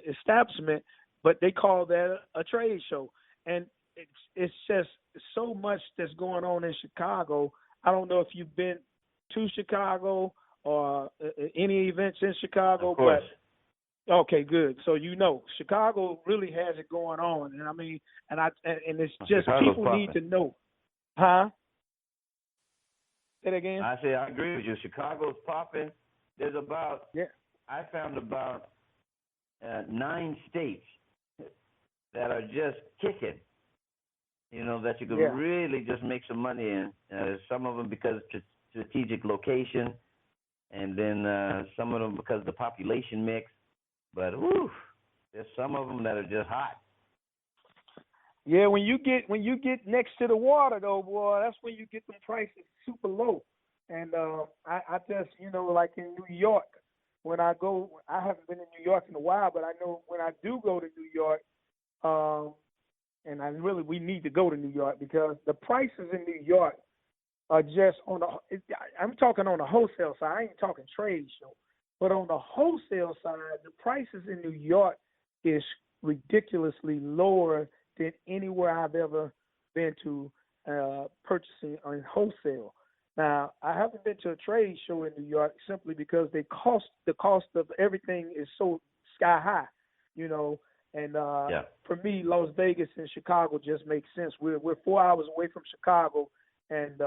establishment, but they call that a trade show. And it's just so much that's going on in Chicago. I don't know if you've been to Chicago or any events in Chicago, but okay, good. So you know, Chicago really has it going on, and I mean, and it's just Chicago's people popping. need to know, huh? Say it again. I say I agree with you. Chicago's popping. There's about I found about 9 states that are just kicking. You know, that you could really just make some money in. Some of them because of strategic location, and then some of them because of the population mix. But there's some of them that are just hot. Yeah, when you get next to the water though, boy, that's when you get them prices super low. And I just, you know, like in New York, when I go, I haven't been in New York in a while, but I know when I do go to New York, and we need to go to New York because the prices in New York are just I'm talking on the wholesale side. I ain't talking trade show, but on the wholesale side, the prices in New York is ridiculously lower than anywhere I've ever been to purchasing on wholesale. Now, I haven't been to a trade show in New York simply because the cost of everything is so sky high, you know. And for me, Las Vegas and Chicago just makes sense. We're 4 hours away from Chicago, and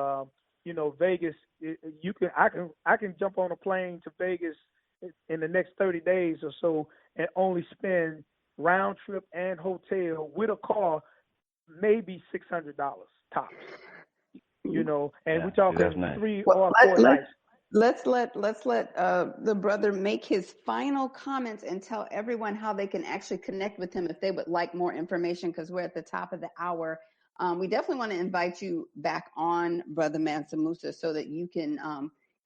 you know, Vegas. I can jump on a plane to Vegas in the next 30 days or so, and only spend round trip and hotel with a car maybe $600 tops. You know, and we're talking nice. 3 or 4 nights. Let's let the brother make his final comments and tell everyone how they can actually connect with him if they would like more information, because we're at the top of the hour. We definitely want to invite you back on, Brother Mansa Musa, so that you can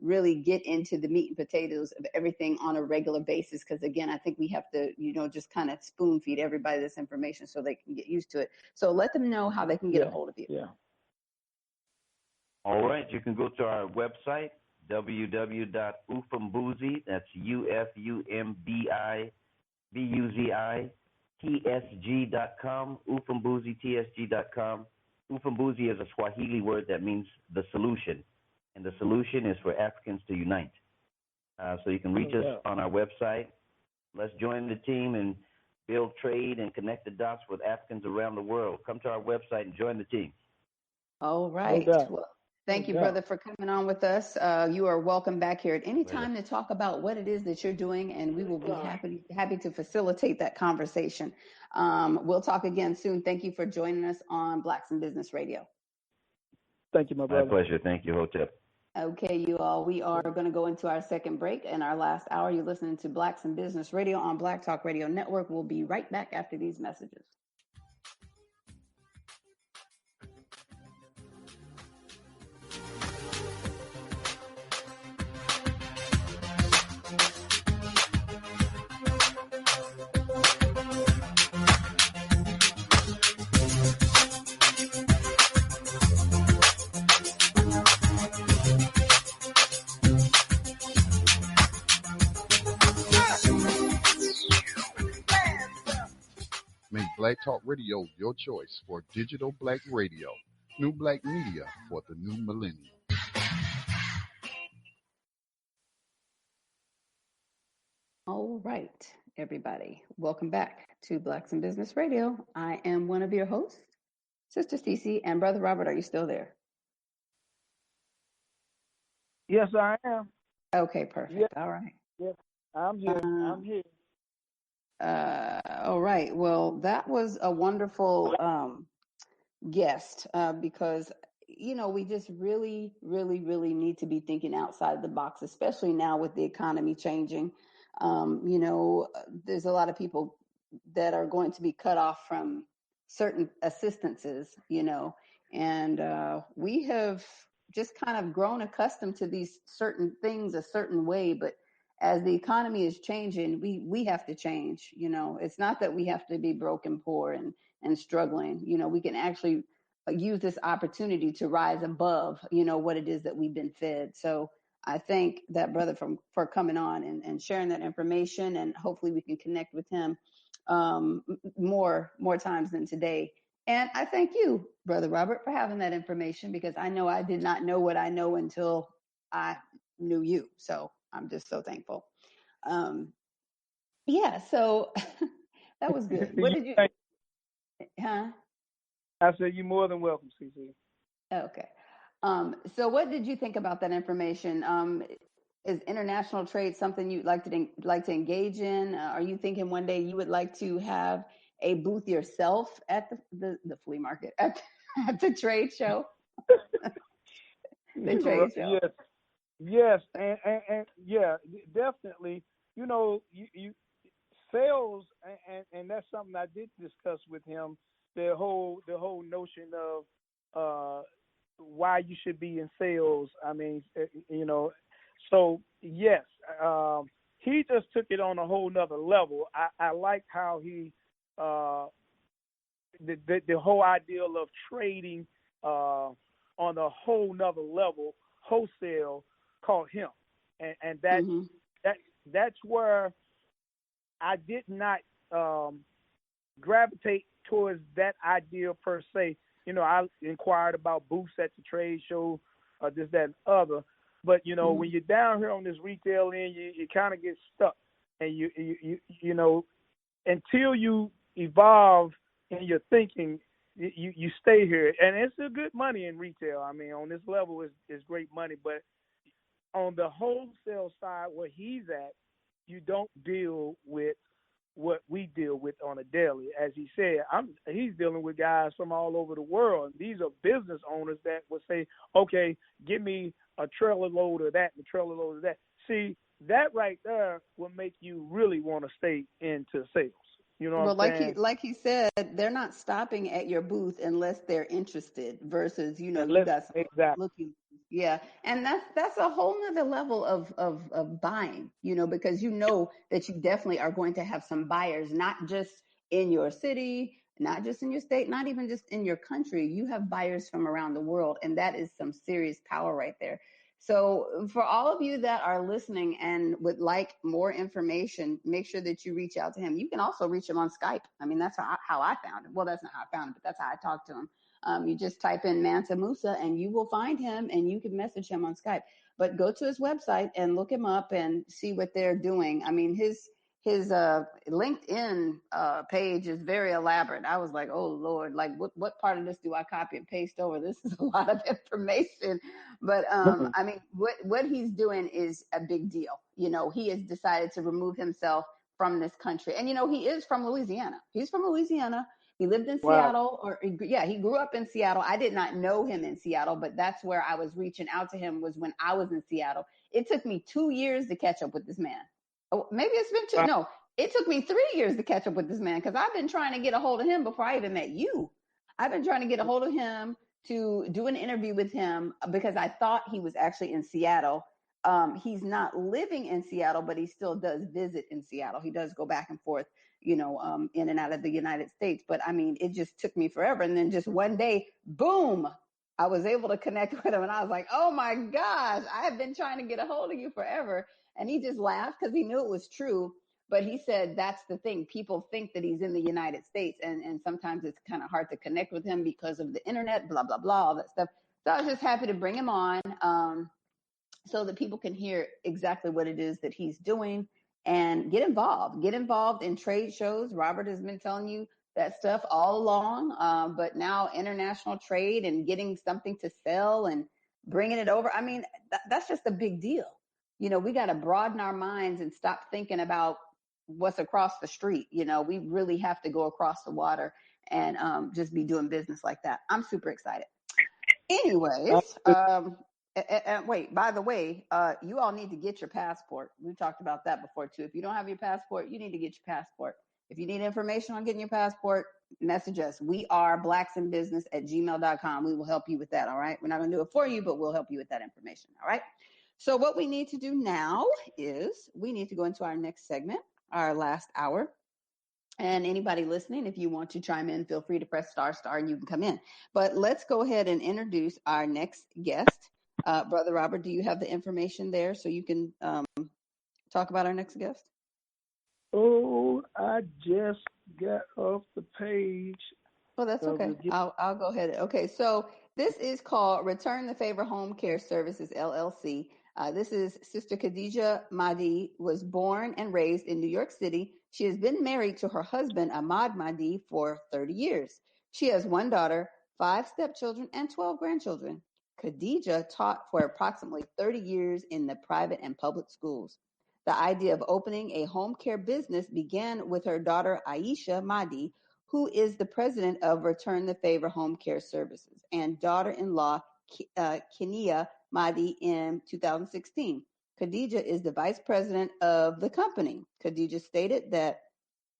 really get into the meat and potatoes of everything on a regular basis. Because again, I think we have to, you know, just kind of spoon feed everybody this information so they can get used to it. So let them know how they can get a hold of you. Yeah. All right, you can go to our website, www.ufumbuzi, that's UFUMBUZI, ufumbuziTSG.com. Ufumbuzi is a Swahili word that means the solution, and the solution is for Africans to unite. So you can reach us on our website. Let's join the team and build trade and connect the dots with Africans around the world. Come to our website and join the team. All right. Well, thank you, brother, for coming on with us. You are welcome back here at any time to talk about what it is that you're doing, and we will be happy to facilitate that conversation. We'll talk again soon. Thank you for joining us on Blacks in Business Radio. Thank you, my brother. My pleasure. Thank you, Hotep. Okay, you all, we are going to go into our second break. In our last hour, you're listening to Blacks in Business Radio on Black Talk Radio Network. We'll be right back after these messages. Make Black Talk Radio your choice for digital black radio. New black media for the new millennium. All right, everybody. Welcome back to Blacks in Business Radio. I am one of your hosts, Sister Cece, and Brother Robert. Are you still there? Yes, I am. Okay, perfect. Yes. All right. Yes, I'm here. I'm here. All right. Well, that was a wonderful guest because we just really, really, really need to be thinking outside the box, especially now with the economy changing. There's a lot of people that are going to be cut off from certain assistances, and we have just kind of grown accustomed to these certain things a certain way, but as the economy is changing, we have to change. It's not that we have to be broke and poor and struggling. We can actually use this opportunity to rise above, what it is that we've been fed. So I thank that brother for coming on and sharing that information, and hopefully we can connect with him more times than today. And I thank you, Brother Robert, for having that information, because I know I did not know what I know until I knew you. So I'm just so thankful. Yeah, so that was good. What did you, huh? I said, you're more than welcome, CC. Okay. So what did you think about that information? Is international trade something you'd like to engage in? Are you thinking one day you would like to have a booth yourself at the flea market, at the trade show? The trade show. Yes, and yeah, definitely. You sales, and that's something I did discuss with him. The whole notion of why you should be in sales. I mean, so yes, he just took it on a whole nother level. I like how he the whole ideal of trading on a whole nother level, wholesale, caught him, and that's where I did not gravitate towards that idea per se. I inquired about booths at the trade show, this, that, and other. But when you're down here on this retail end, you kind of get stuck, and you know, until you evolve in your thinking, you stay here, and it's a good money in retail. I mean, on this level, is great money, but on the wholesale side where he's at, you don't deal with what we deal with on a daily. As he said, he's dealing with guys from all over the world. These are business owners that would say, okay, give me a trailer load of that and a trailer load of that. See, that right there will make you really want to stay into sales. You know what I'm saying? Like he said, they're not stopping at your booth unless they're interested versus, you got some exactly. looking. Yeah. And that's a whole nother level of buying, because that you definitely are going to have some buyers, not just in your city, not just in your state, not even just in your country. You have buyers from around the world, and that is some serious power right there. So for all of you that are listening and would like more information, make sure that you reach out to him. You can also reach him on Skype. I mean, that's how I found him. Well, that's not how I found him, but that's how I talked to him. You just type in Mansa Musa and you will find him, and you can message him on Skype. But go to his website and look him up and see what they're doing. I mean, his LinkedIn page is very elaborate. I was like, oh Lord, like what part of this do I copy and paste over? This is a lot of information. But I mean, what he's doing is a big deal. He has decided to remove himself from this country. And he is from Louisiana. He's from Louisiana. He lived in Wow. Seattle, he grew up in Seattle. I did not know him in Seattle, but that's where I was reaching out to him, was when I was in Seattle. It took me 2 years to catch up with this man. Oh, maybe it's been 2. No, it took me 3 years to catch up with this man, because I've been trying to get a hold of him before I even met you. I've been trying to get a hold of him to do an interview with him because I thought he was actually in Seattle. He's not living in Seattle, but he still does visit in Seattle. He does go back and forth, in and out of the United States. But I mean, it just took me forever. And then just one day, boom, I was able to connect with him. And I was like, oh my gosh, I have been trying to get a hold of you forever. And he just laughed because he knew it was true. But he said, that's the thing. People think that he's in the United States. And sometimes it's kind of hard to connect with him because of the internet, blah, blah, blah, all that stuff. So I was just happy to bring him on so that people can hear exactly what it is that he's doing and get involved in trade shows. Robert has been telling you that stuff all along, but now international trade and getting something to sell and bringing it over. I mean, that's just a big deal. We got to broaden our minds and stop thinking about what's across the street. We really have to go across the water and just be doing business like that. I'm super excited. Anyways, wait, by the way, you all need to get your passport. We talked about that before too. If you don't have your passport, you need to get your passport. If you need information on getting your passport, message us. We are blacksinbusiness@gmail.com. We will help you with that. All right. We're not going to do it for you, but we'll help you with that information. All right. So what we need to do now is we need to go into our next segment, our last hour. And anybody listening, if you want to chime in, feel free to press star and you can come in. But let's go ahead and introduce our next guest. Brother Robert, do you have the information there so you can talk about our next guest? Oh, I just got off the page. Oh, that's okay. I'll go ahead. Okay, so this is called Return the Favor Home Care Services, LLC. This is Sister Khadijah Mahdi, was born and raised in New York City. She has been married to her husband, Ahmad Mahdi, for 30 years. She has one daughter, 5 stepchildren, and 12 grandchildren. Khadijah taught for approximately 30 years in the private and public schools. The idea of opening a home care business began with her daughter, Ayesha Mahdi, who is the president of Return the Favor Home Care Services, and daughter-in-law, Kenia Mahdi, in 2016. Khadijah is the vice president of the company. Khadijah stated that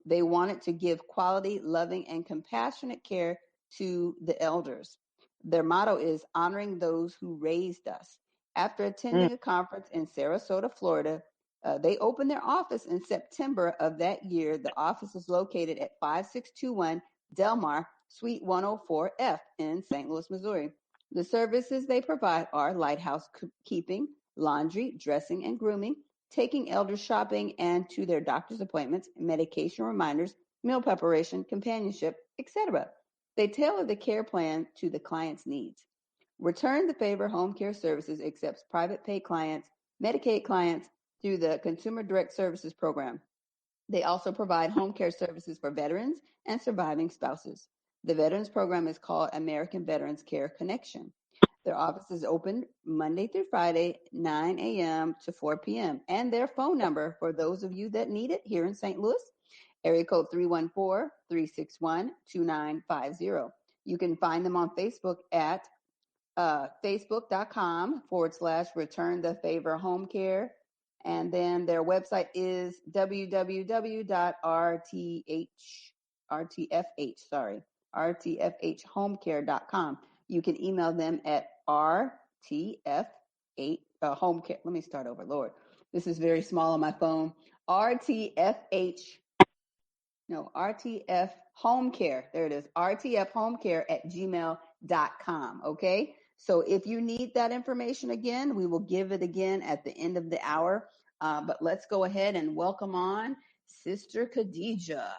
they wanted to give quality, loving, and compassionate care to the elders. Their motto is honoring those who raised us. After attending a conference in Sarasota, Florida, they opened their office in September of that year. The office is located at 5621 Delmar, Suite 104F in St. Louis, Missouri. The services they provide are lighthouse keeping, laundry, dressing, and grooming, taking elders shopping and to their doctor's appointments, medication reminders, meal preparation, companionship, etc. They tailor the care plan to the client's needs. Return the Favor Home Care Services accepts private pay clients, Medicaid clients through the Consumer Direct Services Program. They also provide home care services for veterans and surviving spouses. The Veterans Program is called American Veterans Care Connection. Their office is open Monday through Friday, 9 a.m. to 4 p.m. And their phone number, for those of you that need it here in St. Louis, area code 314-361-2950. You can find them on Facebook at facebook.com/Return the Favor Home Care. And then their website is rtfhomecare.com. You can email them at rtf8 home care. Let me start over, Lord. This is very small on my phone. rtf home care. There it is. rtfhomecare@gmail.com. Okay. So if you need that information again, we will give it again at the end of the hour. But let's go ahead and welcome on Sister Khadijah.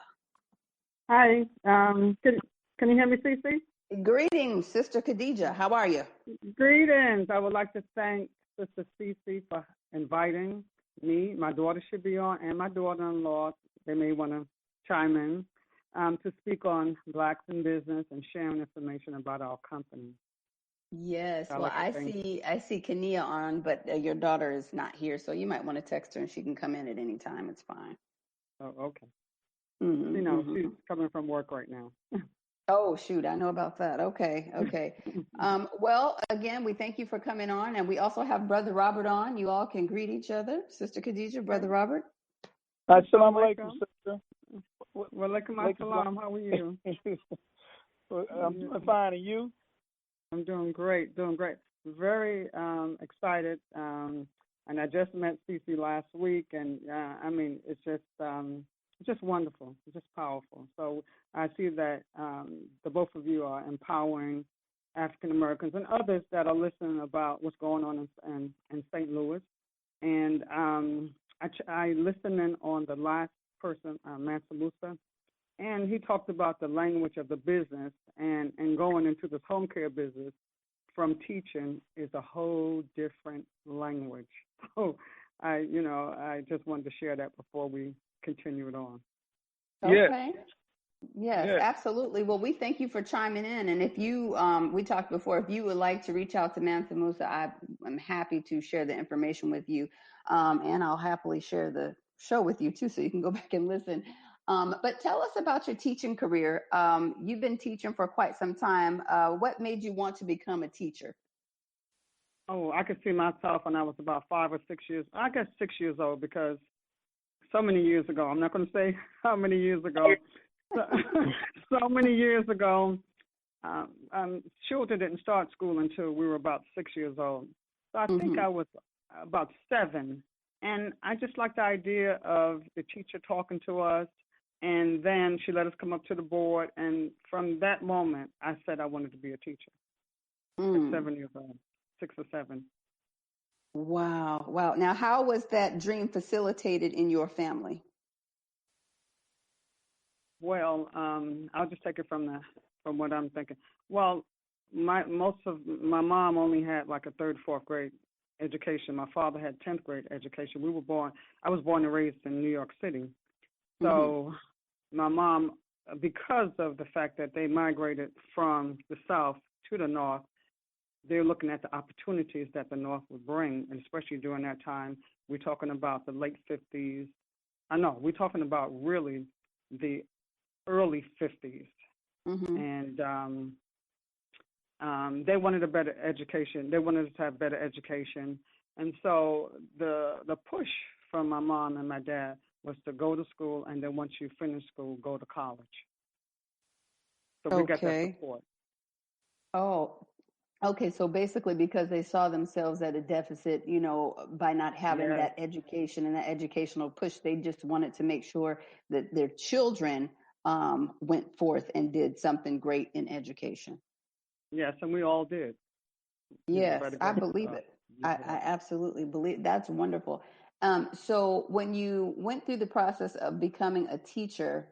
Hi. Can you hear me, Cece? Greetings, Sister Khadijah. How are you? Greetings. I would like to thank Sister Cece for inviting me. My daughter should be on, and my daughter-in-law. They may want to chime in to speak on Blacks in Business and sharing information about our company. Yes. Well, I see Kenia on, but your daughter is not here, so you might want to text her and she can come in at any time. It's fine. Oh, okay. Mm-hmm, she's coming from work right now. Oh, shoot. I know about that. Okay. Well, again, we thank you for coming on, and we also have Brother Robert on. You all can greet each other. Sister Khadijah, Brother Robert. Assalamu alaikum, sister. Walaikum assalam. How are you? I'm fine. And you? I'm doing great. Very excited. And I just met Cece last week, and I mean, it's just wonderful. It's just powerful. So I see that the both of you are empowering African Americans and others that are listening about what's going on in St. Louis. And I listened in on the last person, Mansa Musa, and he talked about the language of the business and going into this home care business from teaching is a whole different language. So I just wanted to share that before we continue it on. Okay. Yes, absolutely. Well, we thank you for chiming in. And if you, we talked before, if you would like to reach out to Mansa Musa, I'm happy to share the information with you. And I'll happily share the show with you too, so you can go back and listen. But tell us about your teaching career. You've been teaching for quite some time. What made you want to become a teacher? Oh, I could see myself when I was about 5 or 6 years. I guess 6 years old, because so many years ago. I'm not going to say how many years ago. So many years ago. Children didn't start school until we were about 6 years old. So I think I was about 7. And I just liked the idea of the teacher talking to us. And then she let us come up to the board. And from that moment, I said I wanted to be a teacher at 7 years old, 6 or 7. Wow. Wow. Now, how was that dream facilitated in your family? Well, I'll just take it from what I'm thinking. Well, most of my mom only had like a 3rd, 4th grade education. My father had 10th grade education. I was born and raised in New York City. So my mom, because of the fact that they migrated from the South to the North, they're looking at the opportunities that the North would bring, and especially during that time. We're talking about the late 50s. We're talking about really the early 50s. And they wanted a better education. They wanted us to have better education. And so the push from my mom and my dad was to go to school, and then once you finish school, go to college. So we got that support. Oh, okay. So basically, because they saw themselves at a deficit, by not having that education and that educational push, they just wanted to make sure that their children went forth and did something great in education. Yes, and we all did. Yes, I believe it. I absolutely believe that's wonderful. So when you went through the process of becoming a teacher,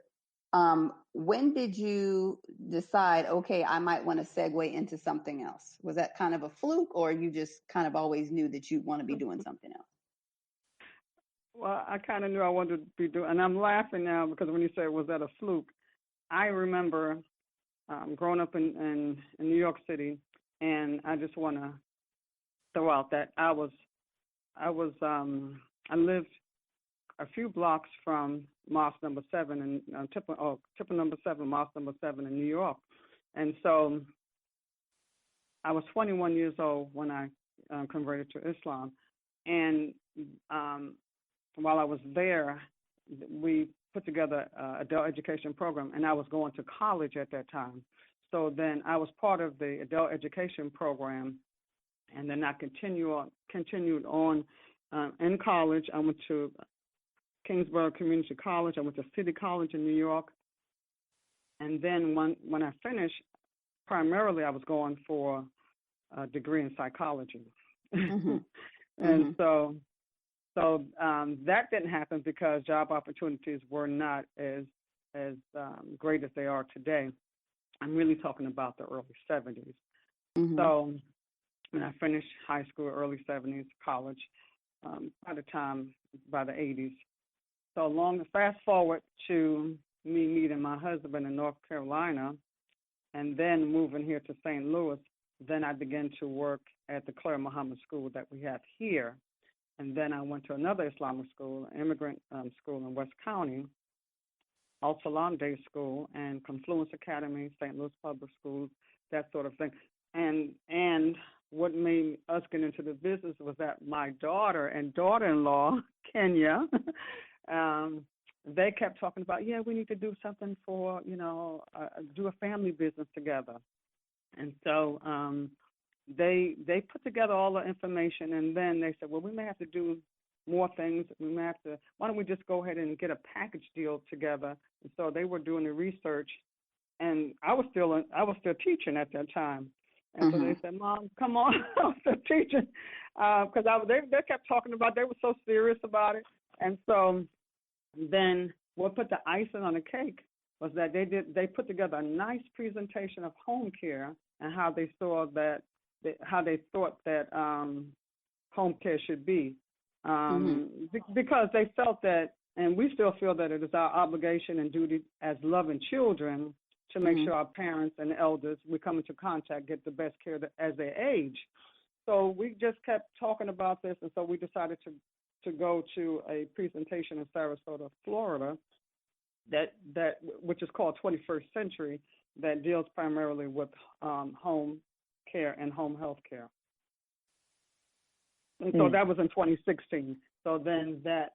when did you decide, okay, I might want to segue into something else? Was that kind of a fluke, or you just kind of always knew that you want to be doing something else? Well, I kind of knew I wanted to be doing, and I'm laughing now because when you say, was that a fluke? I remember growing up in New York City, and I just want to throw out that I lived a few blocks from Mosque Number 7 and Tipper Number 7, Mosque Number 7 in New York, and so I was 21 years old when I converted to Islam, and while I was there, we put together an adult education program, and I was going to college at that time. So then I was part of the adult education program, and then I continued on in college. I went to Kingsborough Community College. I went to City College in New York. And then when I finished, primarily I was going for a degree in psychology. And so that didn't happen because job opportunities were not as great as they are today. I'm really talking about the early 70s. So when I finished high school, early 70s, college, by the 80s. So fast forward to me meeting my husband in North Carolina and then moving here to St. Louis, then I began to work at the Claire Muhammad School that we have here. And then I went to another Islamic school, immigrant school in West County, Al-Salam Day School, and Confluence Academy, St. Louis Public Schools, that sort of thing. And what made us get into the business was that my daughter and daughter-in-law, Kenya, they kept talking about, we need to do something for, do a family business together. And so they put together all the information, and then they said, well, we may have to do more things. Why don't we just go ahead and get a package deal together? And so they were doing the research, and I was still teaching at that time. And so they said, Mom, come on, I was still teaching, because they kept talking about, they were so serious about it. And so then what put the icing on the cake was that they put together a nice presentation of home care and how they thought that home care should be, because they felt that, and we still feel that it is our obligation and duty as loving children to make sure our parents and elders we come into contact get the best care as they age. So we just kept talking about this, and so we decided to go to a presentation in Sarasota, Florida, that which is called 21st Century, that deals primarily with home care and home health care. And so that was in 2016. So then that's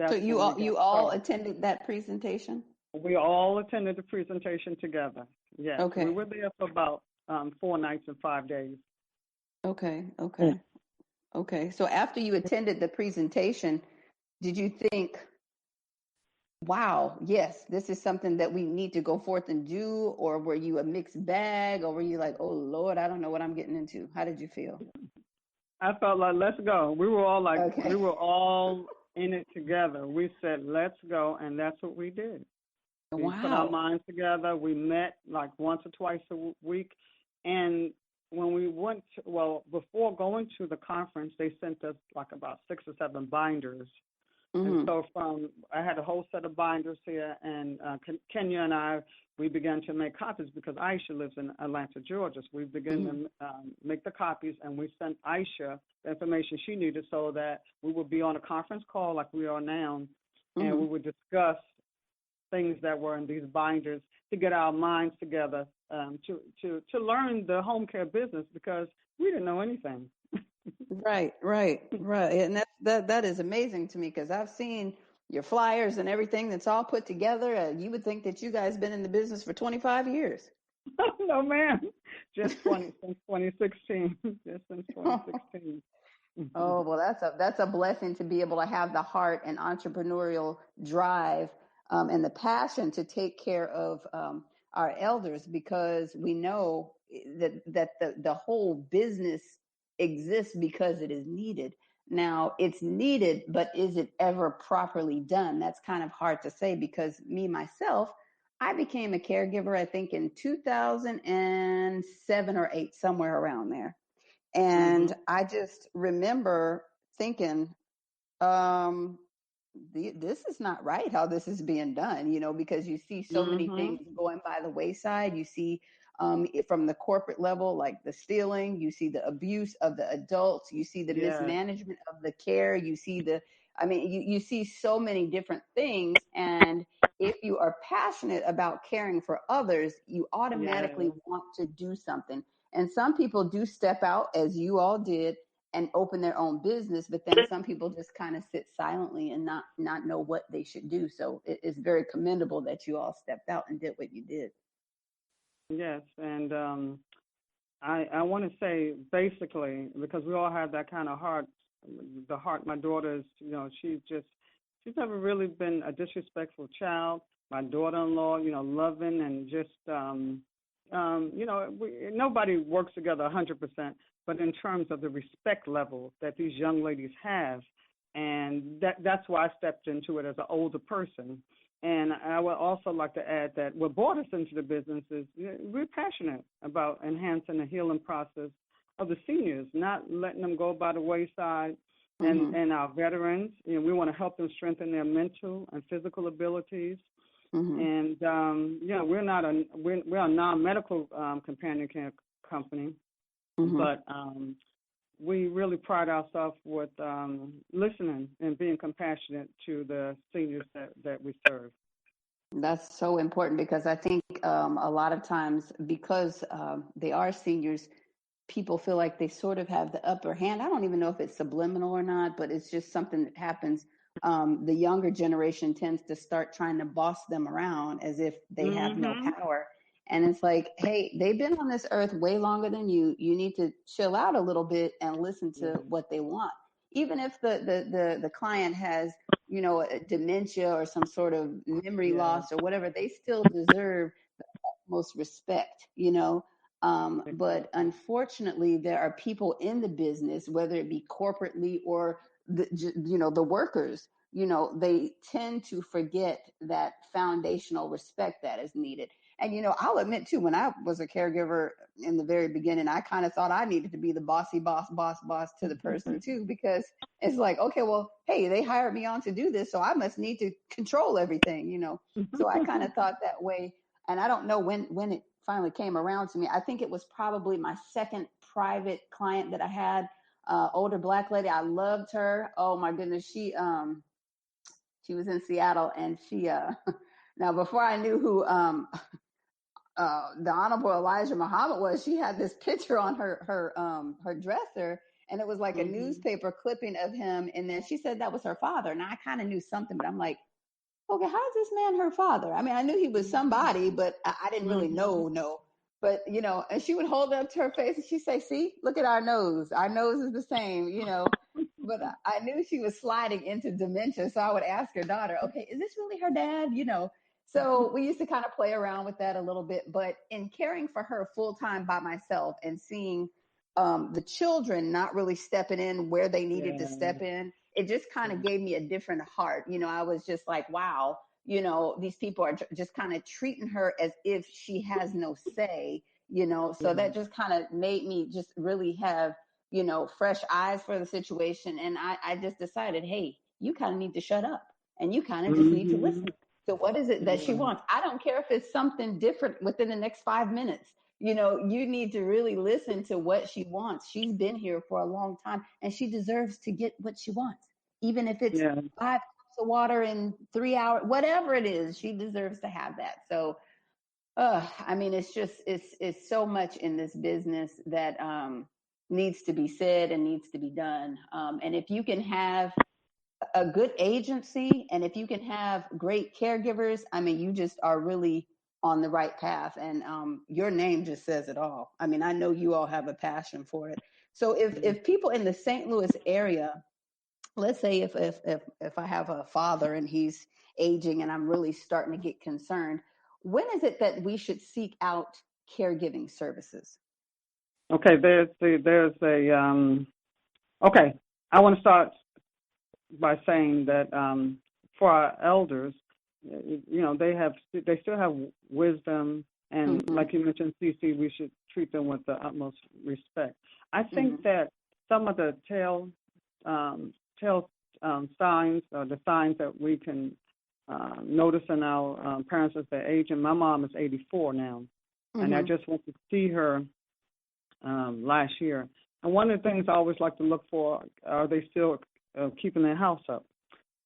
so you all attended that presentation? We all attended the presentation together. Yes. Okay. We were there for about 4 nights and 5 days. Okay. So after you attended the presentation, did you think, wow, yes, this is something that we need to go forth and do? Or were you a mixed bag? Or were you like, oh, Lord, I don't know what I'm getting into? How did you feel? I felt like, let's go. We were all like, Okay. we were all in it together. We said, let's go. And that's what we did. We put our minds together. We met like once or twice a week. And when we went before going to the conference, they sent us like about 6 or 7 binders. And so I had a whole set of binders here, and Kenya and I, we began to make copies because Ayesha lives in Atlanta, Georgia. So we began to make the copies, and we sent Ayesha the information she needed so that we would be on a conference call like we are now, and we would discuss things that were in these binders to get our minds together to learn the home care business because we didn't know anything. Right. And that is amazing to me because I've seen your flyers and everything that's all put together. You would think that you guys been in the business for 25 years. No, ma'am. Since 2016. Just since 2016. Oh, well, that's a blessing to be able to have the heart and entrepreneurial drive and the passion to take care of our elders, because we know that the whole business exists because it is needed. Now, it's needed, but is it ever properly done? That's kind of hard to say because myself, I became a caregiver, I think, in 2007 or 8, somewhere around there. And I just remember thinking, this is not right how this is being done, because you see so many things going by the wayside. You see from the corporate level, like the stealing, you see the abuse of the adults, you see the mismanagement of the care, you see you see so many different things. And if you are passionate about caring for others, you automatically want to do something. And some people do step out, as you all did, and open their own business, but then some people just kind of sit silently and not know what they should do. So it's very commendable that you all stepped out and did what you did. Yes, and I want to say basically, because we all have that kind of heart, the heart. My daughter is, she's never really been a disrespectful child. My daughter-in-law, loving and just, nobody works together 100%, but in terms of the respect level that these young ladies have, and that's why I stepped into it as an older person. And I would also like to add that what brought us into the business is we're passionate about enhancing the healing process of the seniors, not letting them go by the wayside. And our veterans, we want to help them strengthen their mental and physical abilities. And we're a non-medical companion care company, but we really pride ourselves with listening and being compassionate to the seniors that we serve. That's so important because I think a lot of times because they are seniors, people feel like they sort of have the upper hand. I don't even know if it's subliminal or not, but it's just something that happens. The younger generation tends to start trying to boss them around as if they have no power. And it's like, hey, they've been on this earth way longer than you. You need to chill out a little bit and listen to what they want. Even if the client has, dementia or some sort of memory loss or whatever, they still deserve the utmost respect, But unfortunately, there are people in the business, whether it be corporately or the workers, they tend to forget that foundational respect that is needed. And, I'll admit too, when I was a caregiver in the very beginning, I kind of thought I needed to be the bossy boss to the person too, because it's like, okay, well, hey, they hired me on to do this, so I must need to control everything, So I kind of thought that way. And I don't know when it finally came around to me. I think it was probably my second private client that I had, older Black lady. I loved her. Oh my goodness. She was in Seattle, and she, Now, before I knew who the Honorable Elijah Muhammad was, she had this picture on her dresser, and it was like a newspaper clipping of him. And then she said that was her father. Now I kind of knew something, but I'm like, okay, how is this man her father? I mean, I knew he was somebody, but I didn't really know. But, and she would hold it up to her face and she'd say, see, look at our nose. Our nose is the same. But I knew she was sliding into dementia. So I would ask her daughter, okay, is this really her dad? So we used to kind of play around with that a little bit. But in caring for her full time by myself and seeing the children not really stepping in where they needed to step in, it just kind of gave me a different heart. I was just like, wow, these people are just kind of treating her as if she has no say, so that just kind of made me just really have, fresh eyes for the situation. And I just decided, hey, you kind of need to shut up and you kind of just need to listen. So what is it that she wants? I don't care if it's something different within the next 5 minutes. You need to really listen to what she wants. She's been here for a long time and she deserves to get what she wants. Even if it's 5 cups of water in 3 hours, whatever it is, she deserves to have that. So, I mean, it's so much in this business that needs to be said and needs to be done. And if you can have a good agency and if you can have great caregivers, I mean, you just are really on the right path. And your name just says it all. I mean, I know you all have a passion for it. So if people in the St. Louis area, let's say if I have a father and he's aging and I'm really starting to get concerned, when is it that we should seek out caregiving services? Okay, okay, I want to start by saying that for our elders, they still have wisdom, and like you mentioned, CC, we should treat them with the utmost respect. I think that some of the tell signs, or the signs that we can notice in our parents as they age, and my mom is 84 now, and I just went to see her last year. And one of the things I always like to look for, are they still keeping their house up?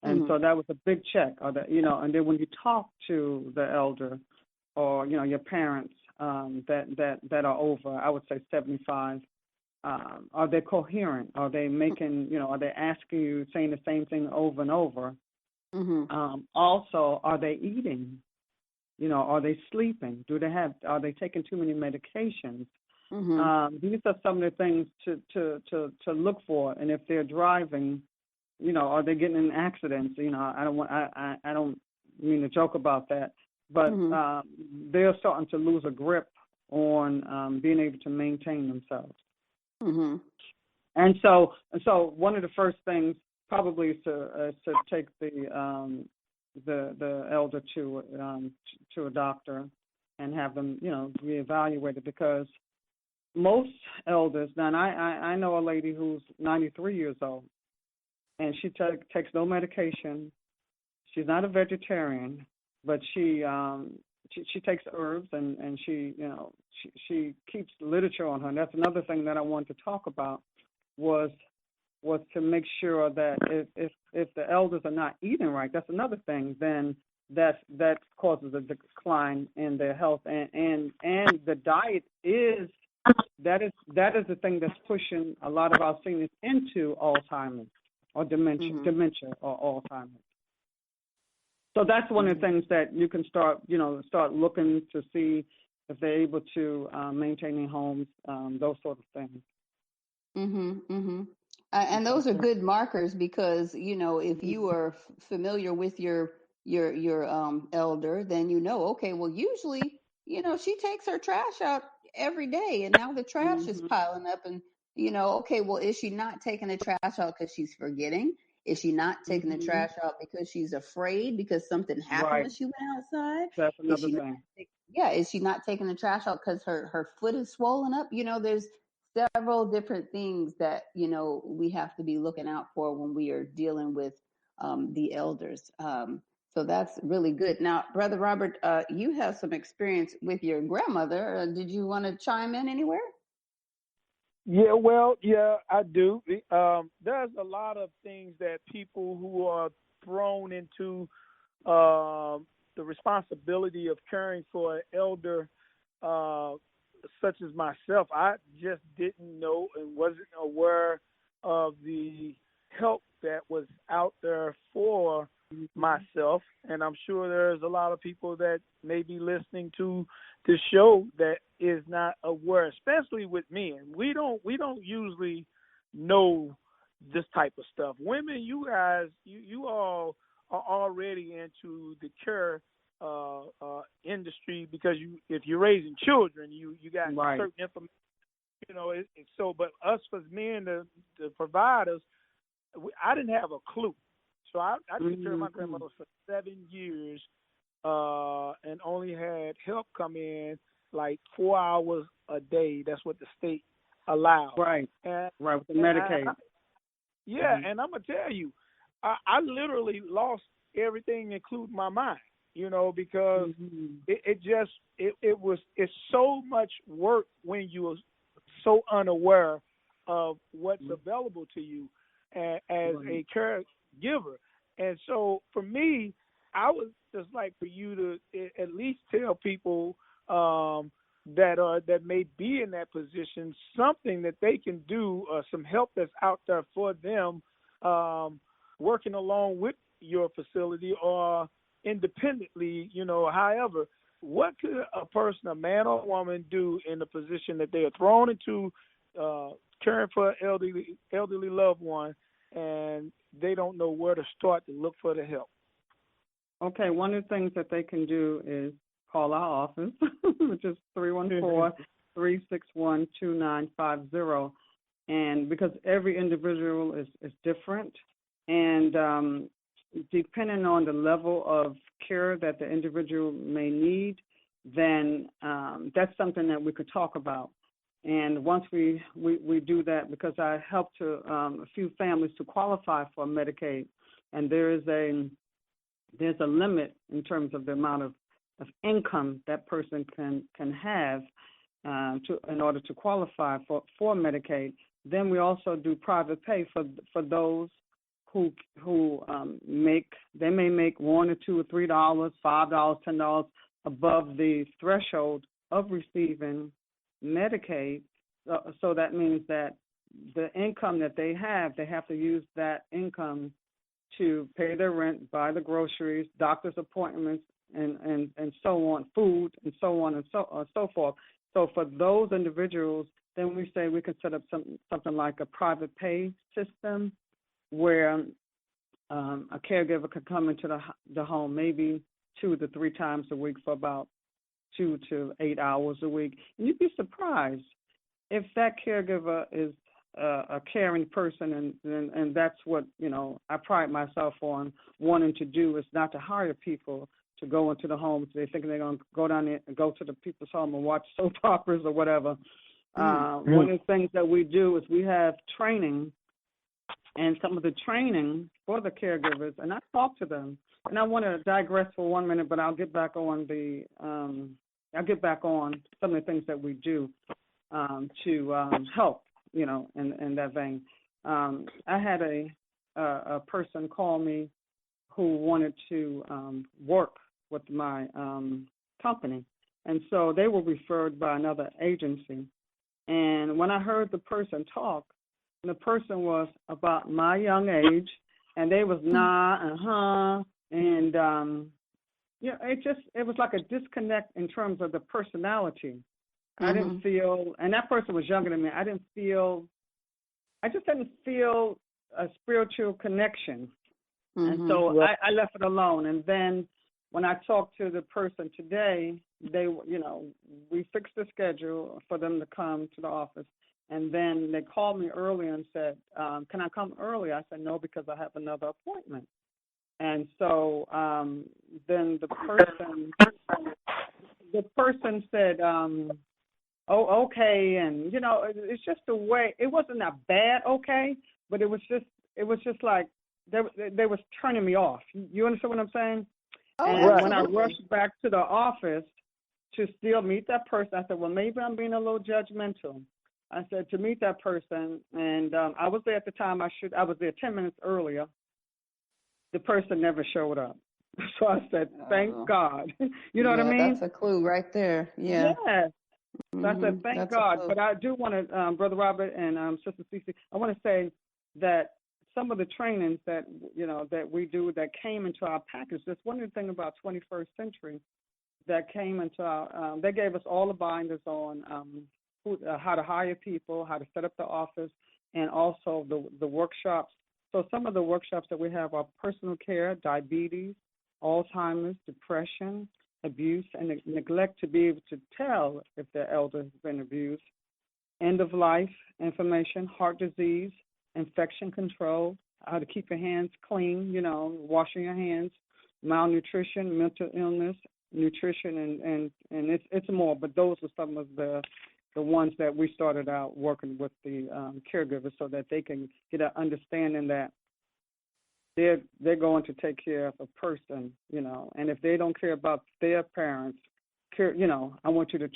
And so that was a big check. And then when you talk to the elder or, your parents that are over, I would say 75, are they coherent? Are they making, are they asking you, saying the same thing over and over? Also, are they eating? Are they sleeping? Are they taking too many medications? These are some of the things to look for. And if they're driving, are they getting in accidents? I don't mean to joke about that, but they're starting to lose a grip on being able to maintain themselves. And so one of the first things probably is to take the elder to a doctor and have them, reevaluated, because most elders, now I know a lady who's 93 years old, and she takes no medication. She's not a vegetarian, but she takes herbs, and she keeps literature on her. And that's another thing that I wanted to talk about, was to make sure that if the elders are not eating right, that's another thing, then that causes a decline in their health, and the diet is the thing that's pushing a lot of our seniors into Alzheimer's or dementia or Alzheimer's. So that's one of the things that you can start looking to see if they're able to maintain their homes, those sort of things. And those are good markers, because if you are familiar with your elder, then okay, well, usually she takes her trash out every day, and now the trash is piling up, and okay, well, is she not taking the trash out because she's forgetting? Is she not taking the trash out because she's afraid because something happened when she went outside? That's another thing. Is she not taking the trash out because her foot is swollen up? There's several different things that we have to be looking out for when we are dealing with the elders. So that's really good. Now, Brother Robert, you have some experience with your grandmother. Did you want to chime in anywhere? Yeah, I do. There's a lot of things that people who are thrown into the responsibility of caring for an elder such as myself, I just didn't know and wasn't aware of the help that was out there for myself. And I'm sure there's a lot of people that may be listening to the show that is not aware, especially with men. We don't usually know this type of stuff. Women, you guys, you all are already into the care industry because if you're raising children, you got certain information, but us as men, the providers, I didn't have a clue. So I took care of my grandmother for 7 years and only had help come in like 4 hours a day. That's what the state allowed. Right, with the Medicaid. And I'm going to tell you, I literally lost everything, including my mind, because it's so much work when you're so unaware of what's available to you as a caregiver. And so for me, I would just like for you to at least tell people that may be in that position something that they can do, some help that's out there for them, working along with your facility or independently, however. What could a person, a man or woman, do in the position that they are thrown into, caring for an elderly loved one, and they don't know where to start to look for the help? Okay, one of the things that they can do is call our office, which is 314-361-2950. And because every individual is different, and depending on the level of care that the individual may need, then that's something that we could talk about. And once we do that, because I helped a few families to qualify for Medicaid, and there's a limit in terms of the amount of income that person can have in order to qualify for Medicaid. Then we also do private pay for those who may make $1 or $2 or $3, $5, $10 above the threshold of receiving Medicaid. So that means that the income that they have to use that income to pay their rent, buy the groceries, doctor's appointments, and so on, food, and so on and so forth. So for those individuals, then we say we can set up something like a private pay system where a caregiver could come into the home maybe 2 to 3 times a week for about 2 to 8 hours a week. And you'd be surprised if that caregiver is a caring person, and that's what, I pride myself on wanting to do, is not to hire people to go into the homes. They think they're going to go down there and go to the people's home and watch soap operas or whatever. One of the things that we do is we have training, and some of the training for the caregivers, and I talk to them. And I want to digress for 1 minute, but I'll get back on some of the things that we do to help, in that vein. I had a person call me who wanted to work with my company, and so they were referred by another agency. And when I heard the person talk, the person was about my young age, and they was and it was like a disconnect in terms of the personality. I didn't feel, and that person was younger than me. I just didn't feel a spiritual connection, and so I left it alone. And then when I talked to the person today, we fixed the schedule for them to come to the office. And then they called me early and said, can I come early? I said, no, because I have another appointment. And so then the person said, oh, okay. And, it's just the way, it wasn't a bad okay, but it was just like they was turning me off. You understand what I'm saying? Oh, and right. When I rushed back to the office to still meet that person, I said, well, maybe I'm being a little judgmental. I said to meet that person, and I was there at the time I was there 10 minutes earlier. The person never showed up. So I said, thank God. You know what I mean? That's a clue right there. Yeah. Yes. So I said, thank That's a God. clue. But I do want to, Brother Robert and Sister Cece, I want to say that some of the trainings that, that we do that came into our package, that's one of the things about 21st Century that came into our, they gave us all the binders on how to hire people, how to set up the office, and also the workshops. So some of the workshops that we have are personal care, diabetes, Alzheimer's, depression, abuse, and neglect to be able to tell if their elder has been abused, end of life information, heart disease, infection control, how to keep your hands clean, washing your hands, malnutrition, mental illness, nutrition, and it's more. But those are some of the ones that we started out working with the caregivers so that they can get an understanding that they're going to take care of a person, and if they don't care about their parents, I want you to,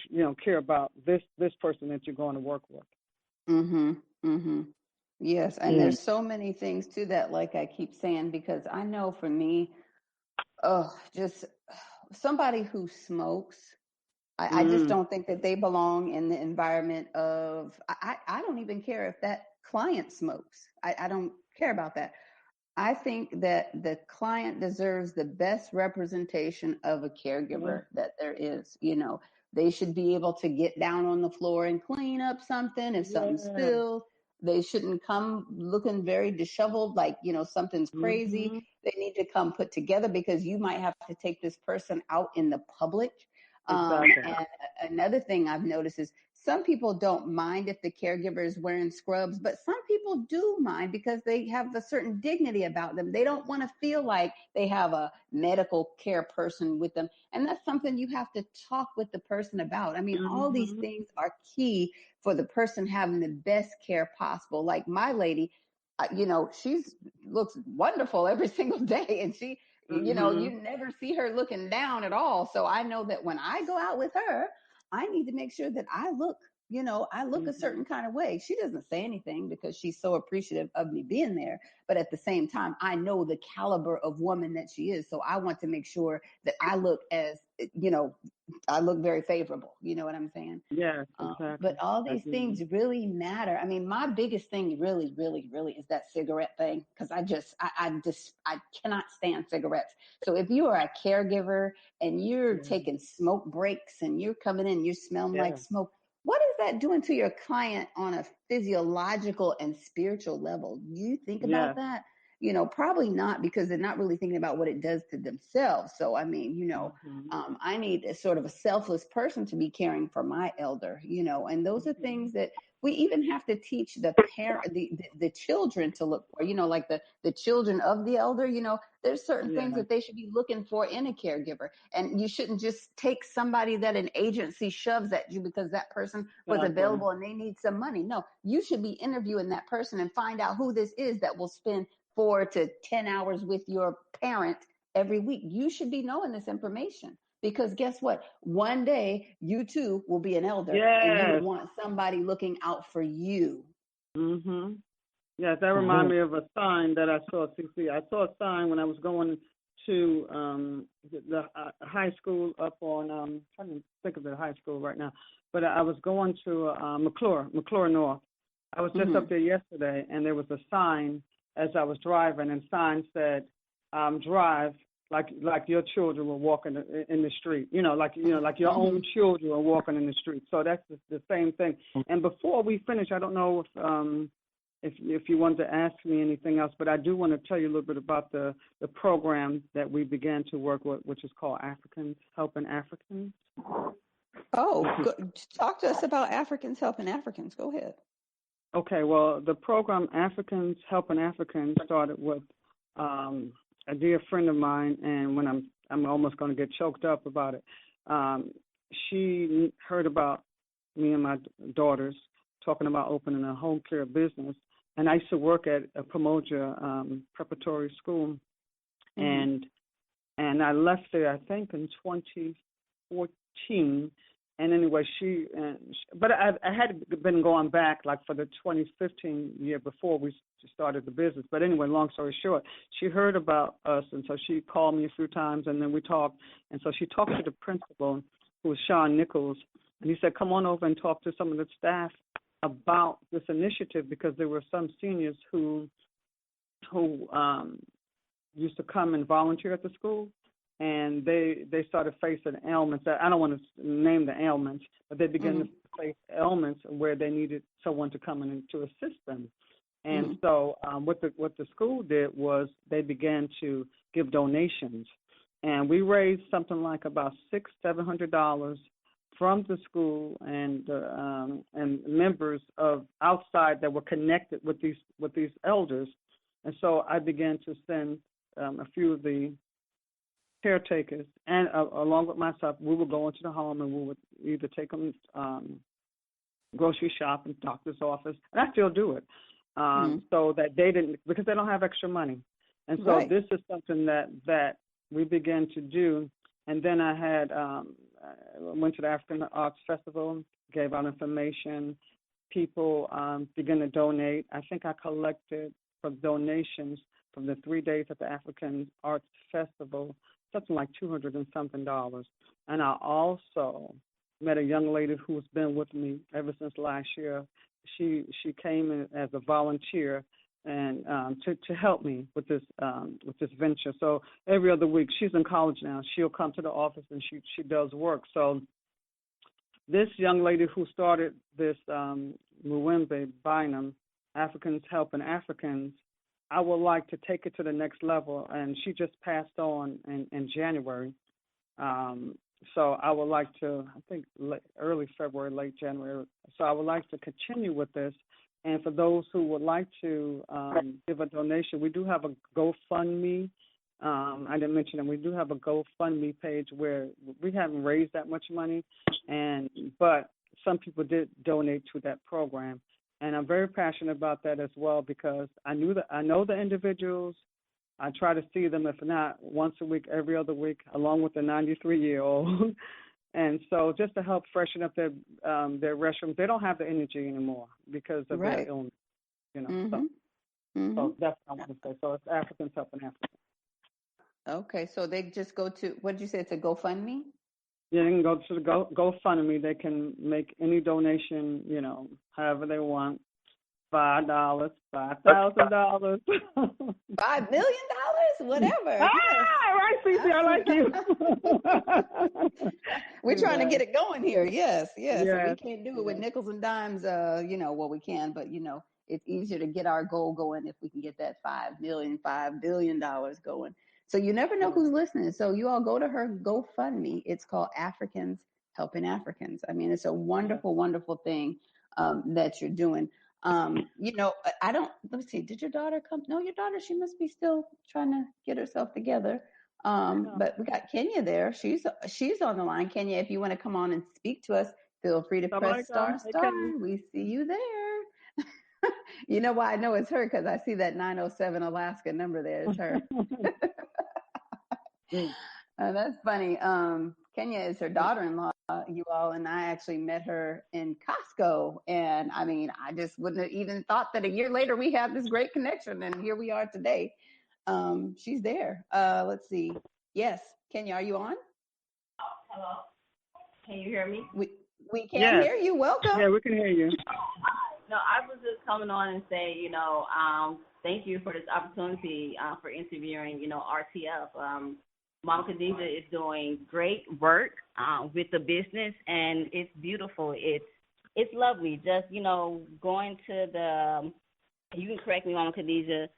care about this person that you're going to work with. Yes, and there's so many things to that, like I keep saying, because I know for me, just somebody who smokes, I just don't think that they belong in the environment of, I don't even care if that client smokes. I don't care about that. I think that the client deserves the best representation of a caregiver that there is. They should be able to get down on the floor and clean up something if something spills. They shouldn't come looking very disheveled, like, something's crazy. They need to come put together because you might have to take this person out in the public. Exactly. And another thing I've noticed is some people don't mind if the caregiver is wearing scrubs, but some people do mind because they have a certain dignity about them. They don't want to feel like they have a medical care person with them. And that's something you have to talk with the person about. I mean, all these things are key for the person having the best care possible. Like my lady, she looks wonderful every single day, and she, you never see her looking down at all. So I know that when I go out with her, I need to make sure that I look a certain kind of way. She doesn't say anything because she's so appreciative of me being there. But at the same time, I know the caliber of woman that she is. So I want to make sure that I look I look very favorable. You know what I'm saying? Yeah, exactly. But all these things really matter. I mean, my biggest thing really, really, really is that cigarette thing, because I cannot stand cigarettes. So if you are a caregiver and you're taking smoke breaks and you're coming in, you're smelling like smoke, what is that doing to your client on a physiological and spiritual level? Do you think about that? Probably not, because they're not really thinking about what it does to themselves. So, I mean, I need a sort of a selfless person to be caring for my elder, and those are things that we even have to teach the the children to look for, like the children of the elder, there's certain things that they should be looking for in a caregiver. And you shouldn't just take somebody that an agency shoves at you because that person was available and they need some money. No, you should be interviewing that person and find out who this is that will spend 4 to 10 hours with your parent every week. You should be knowing this information, because guess what? One day you too will be an elder, and you want somebody looking out for you. Yes, that reminds me of a sign that I saw, CC. I saw a sign when I was going to the high school up on, I'm trying to think of the high school right now, but I was going to McClure North. I was just up there yesterday, and there was a sign as I was driving, and sign said, drive like your children were walking in the street, like your own children are walking in the street. So that's the same thing. And before we finish, I don't know if you wanted to ask me anything else, but I do want to tell you a little bit about the program that we began to work with, which is called Africans Helping Africans. Talk to us about Africans Helping Africans. Go ahead. Okay, well, the program Africans Helping Africans started with a dear friend of mine, and when I'm almost going to get choked up about it. She heard about me and my daughters talking about opening a home care business, and I used to work at a Pomoja preparatory school, and I left there, I think, in 2014, And anyway, but I had been going back like for the 2015 year before we started the business. But anyway, long story short, she heard about us, and so she called me a few times, and then we talked. And so she talked to the principal, who was Sean Nichols, and he said, come on over and talk to some of the staff about this initiative, because there were some seniors who used to come and volunteer at the school, and they started facing ailments that I don't want to name the ailments, but they began to face ailments where they needed someone to come in to assist them. And so what the school did was they began to give donations, and we raised something like about $600-700 from the school and members of outside that were connected with these elders. And so I began to send a few of the caretakers, and along with myself, we would go into the home and we would either take them grocery shopping, doctor's office, and I still do it, so that they didn't, because they don't have extra money. And so this is something that we began to do. And then I had went to the African Arts Festival, gave out information. People began to donate. I think I collected for donations from the 3 days at the African Arts Festival, something like $200 and something. And I also met a young lady who's been with me ever since last year. She came in as a volunteer and to help me with this venture. So every other week, she's in college now, she'll come to the office and she does work. So this young lady who started this Muwembe Bynum, Africans Helping Africans, I would like to take it to the next level, and she just passed on in January. So I would like to, I think early February, late January. So I would like to continue with this. And for those who would like to give a donation, we do have a GoFundMe. I didn't mention that we do have a GoFundMe page where we haven't raised that much money, but some people did donate to that program. And I'm very passionate about that as well, because I know the individuals. I try to see them, if not once a week, every other week, along with the 93-year-old. And so just to help freshen up their restrooms, they don't have the energy anymore because of their illness, So that's what I want to say. So it's Africans Helping Africans. Okay, so they just go to, what did you say, it's a GoFundMe? Yeah, they can go to the GoFundMe. They can make any donation, however they want. $5, $5,000. $5 million, whatever. Right, Cece, I like you. We're trying to get it going here. Yes. And we can't do it with nickels and dimes. We can, but it's easier to get our goal going if we can get that $5 billion going. So you never know who's listening. So you all go to her GoFundMe. It's called Africans Helping Africans. I mean, it's a wonderful, wonderful thing that you're doing. Let's see, did your daughter come? No, your daughter, she must be still trying to get herself together. But we got Kenya there. She's on the line. Kenya, if you want to come on and speak to us, feel free to press star. We see you there. You know why I know it's her? Because I see that 907 Alaska number there. It's her. That's funny. Kenya is her daughter-in-law, you all, and I actually met her in Costco. And I mean, I just wouldn't have even thought that a year later we have this great connection, and here we are today. She's there. Let's see. Yes, Kenya, are you on? Hello. Can you hear me? We can hear you. Welcome. Yeah, we can hear you. No, I was just coming on and say, thank you for this opportunity for interviewing, RTF. Mama Khadijah is doing great work with the business, and it's beautiful. It's lovely. Just, going to you can correct me, Mama Khadijah,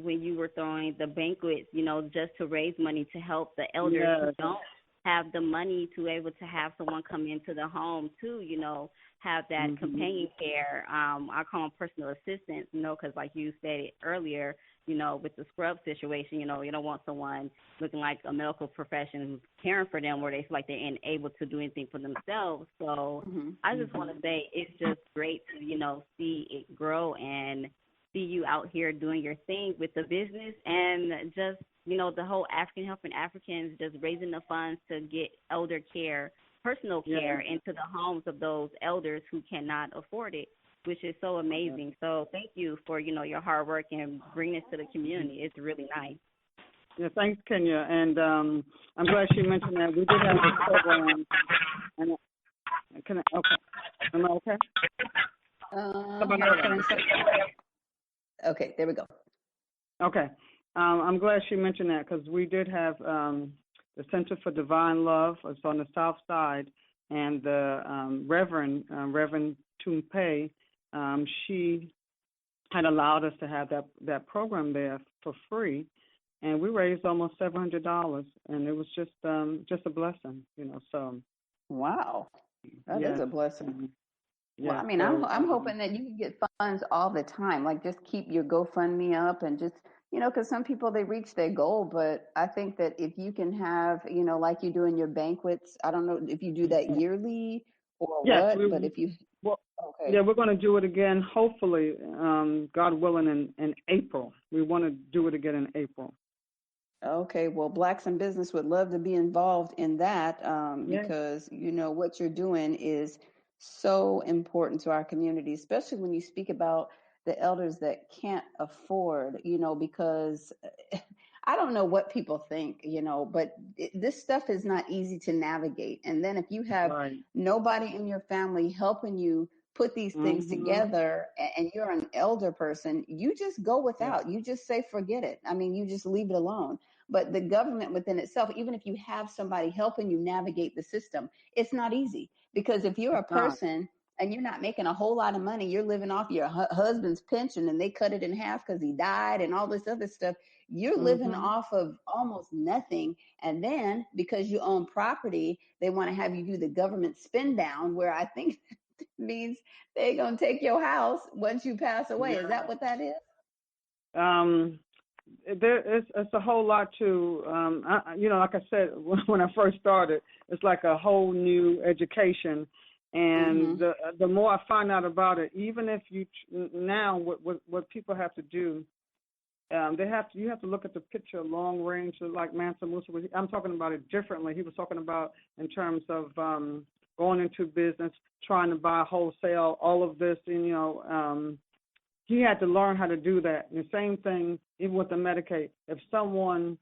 when you were throwing the banquets, just to raise money to help the elders who don't have the money to able to have someone come into the home to, have that companion care. I call them personal assistants, because like you said earlier, with the scrub situation, you don't want someone looking like a medical profession who's caring for them where they feel like they're unable to do anything for themselves. So I just want to say it's just great to, see it grow and see you out here doing your thing with the business, and just, the whole African Helping Africans, just raising the funds to get elder care personal care into the homes of those elders who cannot afford it, which is so amazing. So thank you for, your hard work and bringing this to the community. It's really nice. Yeah, thanks, Kenya. And I'm glad she mentioned that. We did have this program. And am I okay? Okay, there we go. Okay. I'm glad she mentioned that because we did have the Center for Divine Love. It's on the south side. And the Reverend Tumpe, she had allowed us to have that program there for free. And we raised almost $700, and it was just a blessing, So, wow, that is a blessing. Yeah, well, I mean, I'm hoping that you can get funds all the time. Like, just keep your GoFundMe up, and just because some people, they reach their goal, but I think that if you can have, like you do in your banquets, I don't know if you do that yearly or what, but if you okay. Yeah, we're going to do it again. Hopefully, God willing, in April. We want to do it again in April. Okay, well, Blacks in Business would love to be involved in that because, what you're doing is so important to our community, especially when you speak about the elders that can't afford, because I don't know what people think, but this stuff is not easy to navigate. And then if you have nobody in your family helping you put these things together, and you're an elder person, you just go without. You just say, forget it. I mean, you just leave it alone. But the government within itself, even if you have somebody helping you navigate the system, it's not easy. Because if you're a person and you're not making a whole lot of money, you're living off your husband's pension and they cut it in half because he died and all this other stuff, you're living off of almost nothing. And then because you own property, they want to have you do the government spin down, where I think means they're going to take your house once you pass away. Is that what that is? It's a whole lot to, like I said, when I first started, it's like a whole new education. And the more I find out about it, even if now what people have to do, you have to look at the picture long range, like Mansa Musa was. I'm talking about it differently. He was talking about in terms of going into business, trying to buy wholesale, all of this, he had to learn how to do that. And the same thing, even with the Medicaid. If someone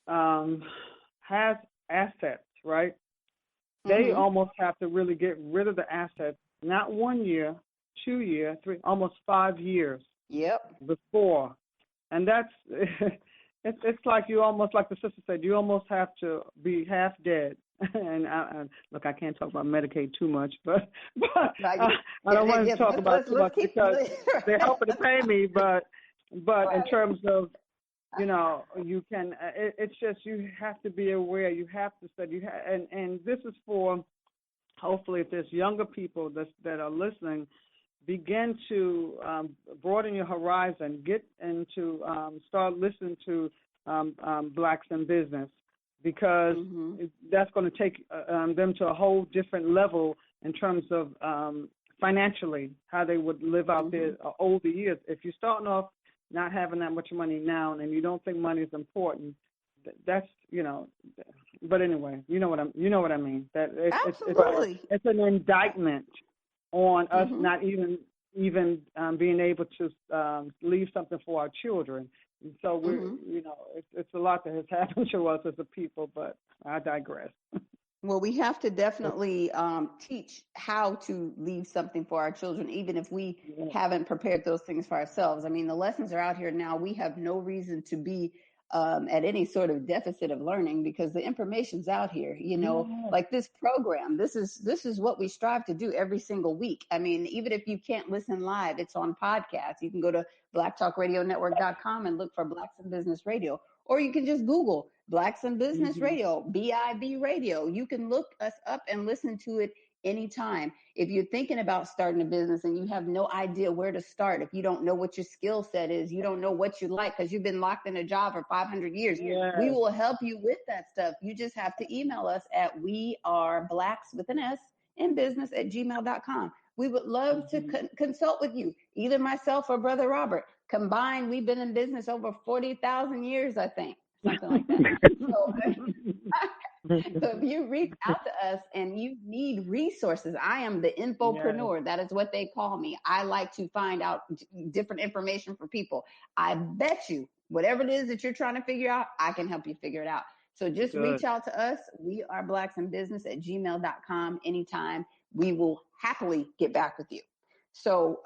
has assets, right, they almost have to really get rid of the assets, not 1 year, 2 years, 3, almost 5 years before. And that's, it's like you almost, like the sister said, you almost have to be half dead. And look, I can't talk about Medicaid too much, but I don't want to talk about too much because they're helping to pay me. But in terms of, you can. It's just you have to be aware. You have to study. And this is for, hopefully, if there's younger people that are listening, begin to broaden your horizon. Get into start listening to Blacks in Business. Because that's going to take them to a whole different level in terms of financially, how they would live out their older years. If you're starting off not having that much money now and you don't think money is important, that's, but anyway, you know what I mean. That Absolutely. It's an indictment on us not even being able to leave something for our children. And so we're, it's a lot that has happened to us as a people, but I digress. Well, we have to definitely teach how to leave something for our children, even if we haven't prepared those things for ourselves. I mean, the lessons are out here now. We have no reason to be at any sort of deficit of learning because the information's out here, like this program. This is what we strive to do every single week. I mean, even if you can't listen live, it's on podcast. You can go to blacktalkradionetwork.com and look for Blacks in Business Radio, or you can just Google Blacks in Business Radio, BIB Radio. You can look us up and listen to it anytime. If you're thinking about starting a business and you have no idea where to start, if you don't know what your skill set is, you don't know what you like because you've been locked in a job for 500 years, we will help you with that stuff. You just have to email us at weareblacks@gmail.com. We would love to consult with you, either myself or Brother Robert. Combined, we've been in business over 40,000 years, I think, something like that. So So if you reach out to us and you need resources, I am the infopreneur. That is what they call me. I like to find out different information for people. I bet you whatever it is that you're trying to figure out, I can help you figure it out. So just reach out to us. We are blacksinbusiness@gmail.com anytime. We will happily get back with you. So,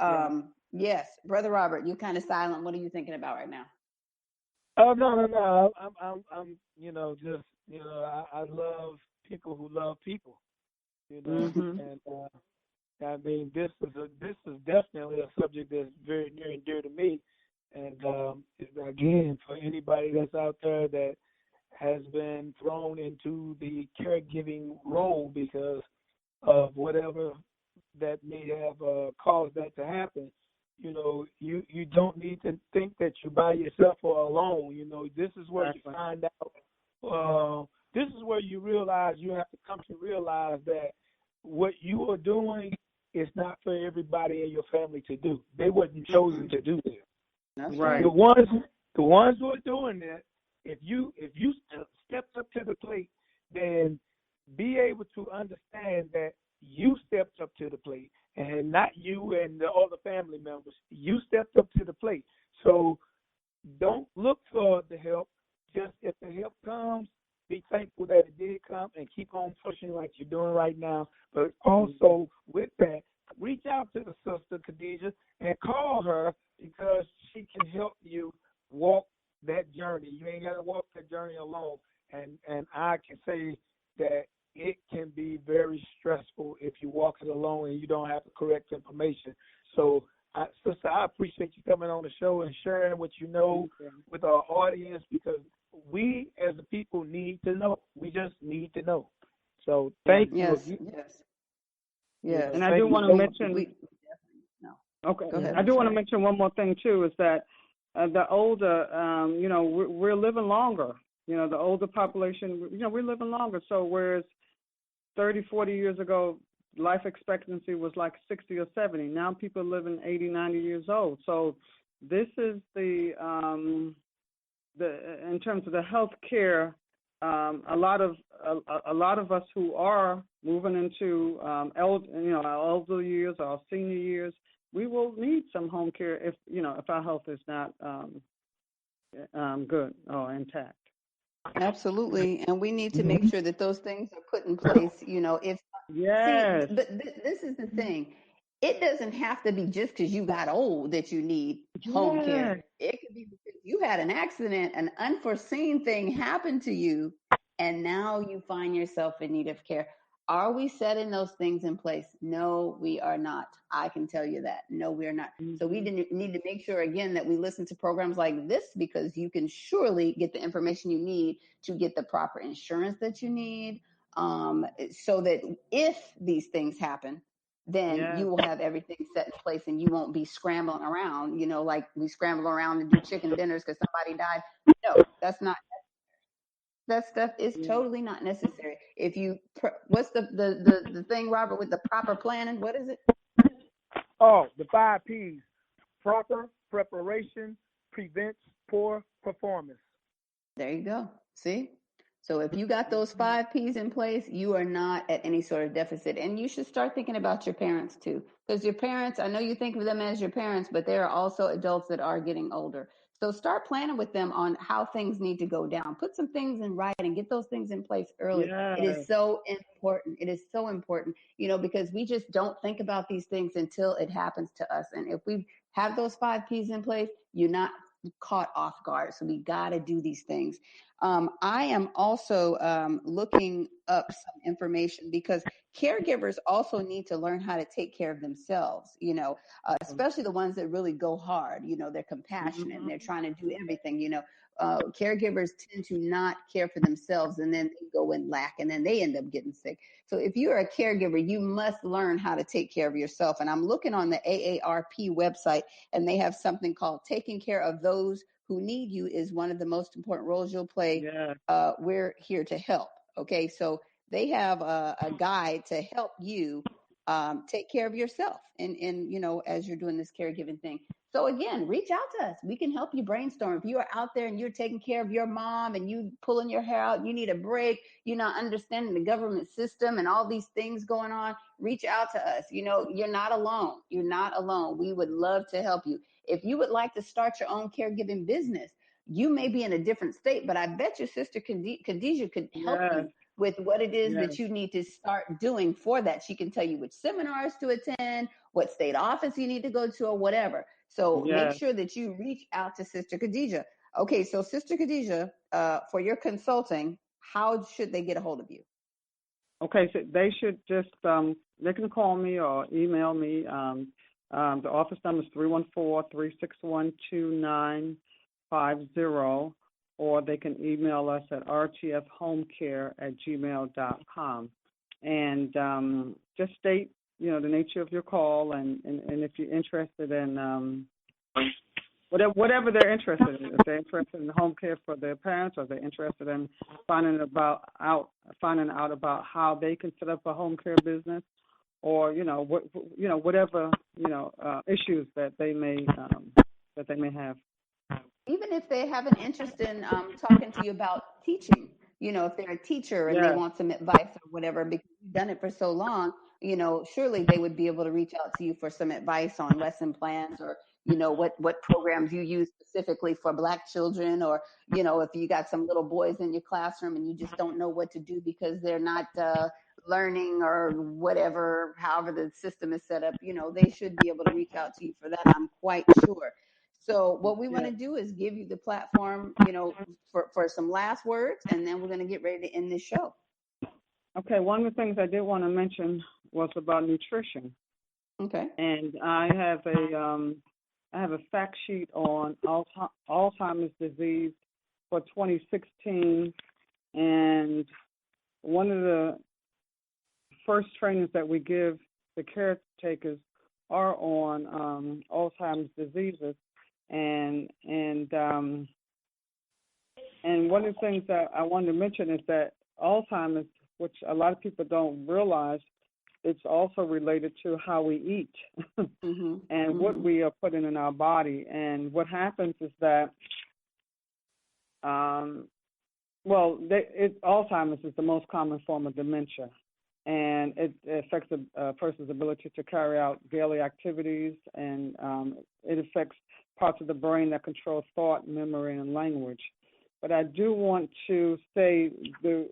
yes, Brother Robert, you're kind of silent. What are you thinking about right now? Oh, no. I'm I love people who love people, and I mean, this is definitely a subject that's very near and dear to me. And again, for anybody that's out there that has been thrown into the caregiving role because of whatever that may have caused that to happen, you don't need to think that you're by yourself or alone. This is where you find out. This is where you realize you have to come to realize that what you are doing is not for everybody in your family to do. They wasn't chosen to do this. That's right. The ones who are doing that, if you stepped up to the plate, then be able to understand that you stepped up to the plate, and not you and the other family members. You stepped up to the plate. So don't look for the help. Just if the help comes, be thankful that it did come and keep on pushing like you're doing right now. But also with that, reach out to the Sister Khadijah and call her because she can help you walk that journey. You ain't got to walk that journey alone. And I can say that it can be very stressful if you walk it alone and you don't have the correct information. So, Sister, I appreciate you coming on the show and sharing what you know with our audience, because we as the people need to know. We just need to know. So thank you. Yes. And I do want to mention. Okay. Go ahead. I do want to mention one more thing too, is that the older, we're living longer. The older population, we're living longer. So whereas 30, 40 years ago, life expectancy was like 60 or 70. Now people are living 80, 90 years old. So this is the in terms of the health care, a lot of us who are moving into our elder years, our senior years, we will need some home care if our health is not good or intact. Absolutely, and we need to make sure that those things are put in place. But this is the thing. It doesn't have to be just because you got old that you need home care. It could be because you had an accident, an unforeseen thing happened to you, and now you find yourself in need of care. Are we setting those things in place? No, we are not. I can tell you that. No, we are not. So we need to make sure, again, that we listen to programs like this, because you can surely get the information you need to get the proper insurance that you need, so that if these things happen, then you will have everything set in place and you won't be scrambling around, like we scramble around and do chicken dinners because somebody died. No, that's not. That stuff is totally not necessary. If you, what's the thing, Robert, with the proper planning? What is it? Oh, the 5 P's. Proper preparation prevents poor performance. There you go. See? So if you got those 5 P's in place, you are not at any sort of deficit. And you should start thinking about your parents too. Because your parents, I know you think of them as your parents, but they are also adults that are getting older. So start planning with them on how things need to go down. Put some things in writing. Get those things in place early. It is so important. It is so important, because we just don't think about these things until it happens to us. And if we have those 5 P's in place, you're not caught off guard. So we got to do these things. I am also looking up some information because caregivers also need to learn how to take care of themselves, especially the ones that really go hard. They're compassionate and they're trying to do everything. Caregivers tend to not care for themselves, and then they go and lack, and then they end up getting sick. So if you're a caregiver, you must learn how to take care of yourself. And I'm looking on the AARP website, and they have something called taking care of those who need you is one of the most important roles you'll play. We're here to help. Okay, so they have a guide to help you take care of yourself and as you're doing this caregiving thing. So again, reach out to us. We can help you brainstorm. If you are out there and you're taking care of your mom and you pulling your hair out, you need a break, you're not understanding the government system and all these things going on, reach out to us. You're not alone. You're not alone. We would love to help you. If you would like to start your own caregiving business, you may be in a different state, but I bet your sister Khadijah could help you with what it is that you need to start doing for that. She can tell you which seminars to attend, what state office you need to go to, or whatever. So make sure that you reach out to Sister Khadijah. Okay, so Sister Khadijah, for your consulting, how should they get a hold of you? Okay, so they should just, they can call me or email me. The office number is 314-361-2950, or they can email us at rtfhomecare@gmail.com. And just state, the nature of your call and if you're interested in whatever they're interested in. If they're interested in home care for their parents, or they're interested in finding out about how they can set up a home care business, or whatever issues that they may have. Even if they have an interest in talking to you about teaching, if they're a teacher and they want some advice or whatever, because you've done it for so long, surely they would be able to reach out to you for some advice on lesson plans, or what programs you use specifically for Black children, or if you got some little boys in your classroom and you just don't know what to do because they're not learning or whatever, however the system is set up, they should be able to reach out to you for that, I'm quite sure. So what we want to do is give you the platform, for some last words, and then we're going to get ready to end this show. Okay, one of the things I did want to mention was about nutrition. Okay. And I have a fact sheet on Alzheimer's disease for 2016, and one of the first trainings that we give the caretakers are on Alzheimer's diseases, and one of the things that I wanted to mention is that Alzheimer's, which a lot of people don't realize, it's also related to how we eat and what we are putting in our body. And what happens is that, Alzheimer's is the most common form of dementia, and it affects a person's ability to carry out daily activities, and it affects parts of the brain that control thought, memory, and language. But I do want to say the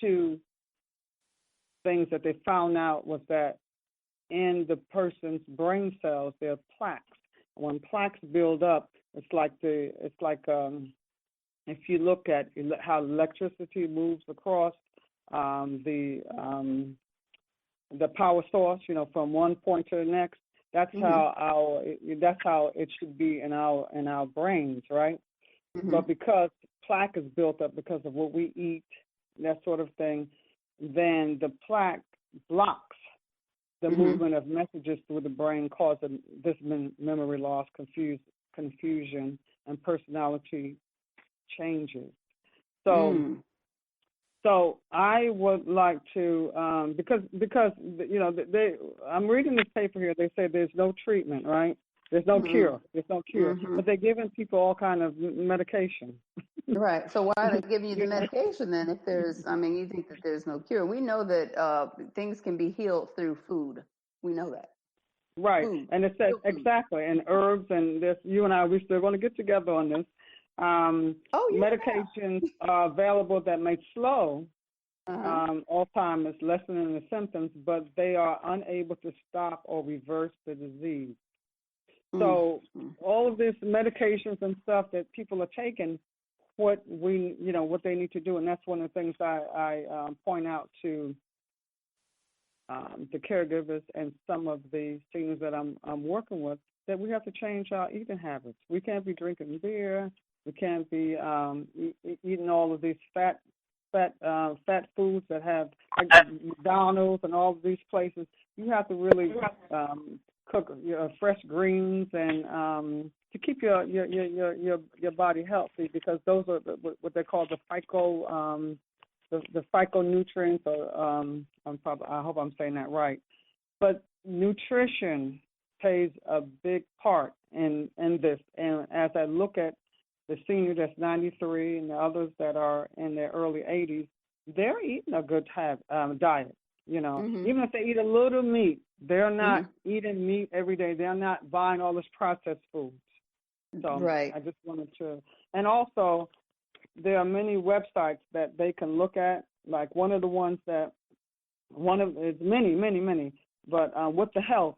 two things that they found out was that in the person's brain cells there are plaques. When plaques build up, it's like if you look at how electricity moves across the power source, from one point to the next. That's how it should be in our brains, right? But because plaque is built up because of what we eat, that sort of thing, then the plaque blocks the movement of messages through the brain, causing this memory loss, confusion, and personality changes. So I would like to, because I'm reading this paper here. They say there's no treatment, right? There's no cure. There's no cure. But they're giving people all kind of medication. Right. So why are they giving you the medication then? If you think that there's no cure? We know that things can be healed through food. We know that. Right. Food. And it says exactly, and herbs, and this. You and I, we still going to get together on this. Medications are available that may slow Alzheimer's, lessening the symptoms, but they are unable to stop or reverse the disease. So all of these medications and stuff that people are taking, what they need to do, and that's one of the things I point out to the caregivers and some of the seniors that I'm working with, that we have to change our eating habits. We can't be drinking beer. We can't be eating all of these fat foods that have, like McDonald's and all of these places. You have to really cook fresh greens and to keep your body healthy, because those are what they call the the phytonutrients, or I hope I'm saying that right. But nutrition plays a big part in this. And as I look at the senior that's 93 and the others that are in their early 80s, they're eating a good diet. You know, even if they eat a little meat, they're not eating meat every day. They're not buying all this processed foods. So right. I just wanted to, and also there are many websites that they can look at. Like one of it's many, but What the Health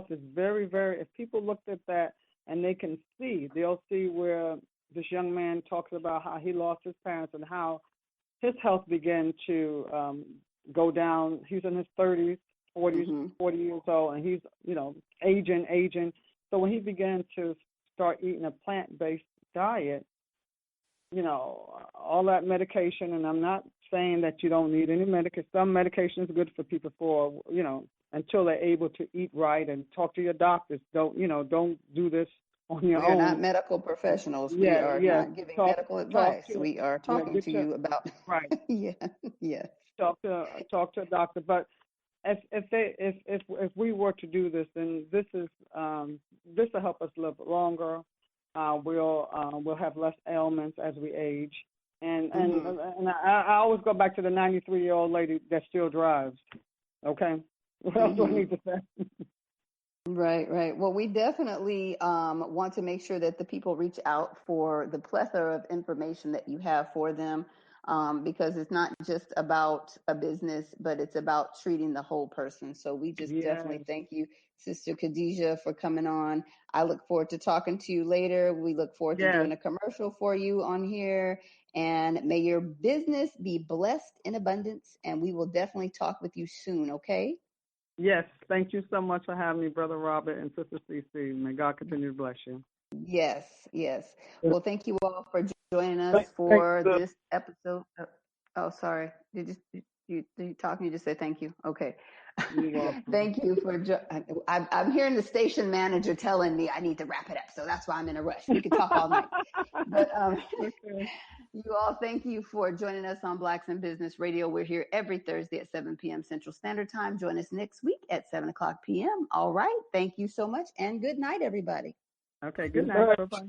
is very, very. If people looked at that and they can see, they'll see where this young man talks about how he lost his parents and how his health began to go down. He's in his 30s, 40s, 40 years old, and he's, aging. So when he began to start eating a plant-based diet, all that medication, and I'm not saying that you don't need any medication. Some medication is good for people for, until they're able to eat right and talk to your doctors. Don't do this on your own. We're not medical professionals. We are not giving medical advice. We are talking to you about right. Yeah. Talk to a doctor. But if we were to do this, then this will help us live longer. We'll have less ailments as we age. And I always go back to the 93-year-old lady that still drives. Okay? What else do I need to say? Right. Well, we definitely want to make sure that the people reach out for the plethora of information that you have for them, because it's not just about a business, but it's about treating the whole person. So we just definitely thank you, Sister Khadijah, for coming on. I look forward to talking to you later. We look forward to doing a commercial for you on here. And may your business be blessed in abundance. And we will definitely talk with you soon, okay? Yes, thank you so much for having me, Brother Robert and Sister CC. May God continue to bless you. Yes. Well, thank you all for joining us for this episode. Oh, sorry. Did you talk? You just say thank you. Okay. Thank you for. I'm hearing the station manager telling me I need to wrap it up, so that's why I'm in a rush. We could talk all night, but you all, thank you for joining us on Blacks in Business Radio. We're here every Thursday at 7 p.m. Central Standard Time. Join us next week at 7 o'clock p.m. All right. Thank you so much, and good night, everybody. Okay. Good night. Bye-bye.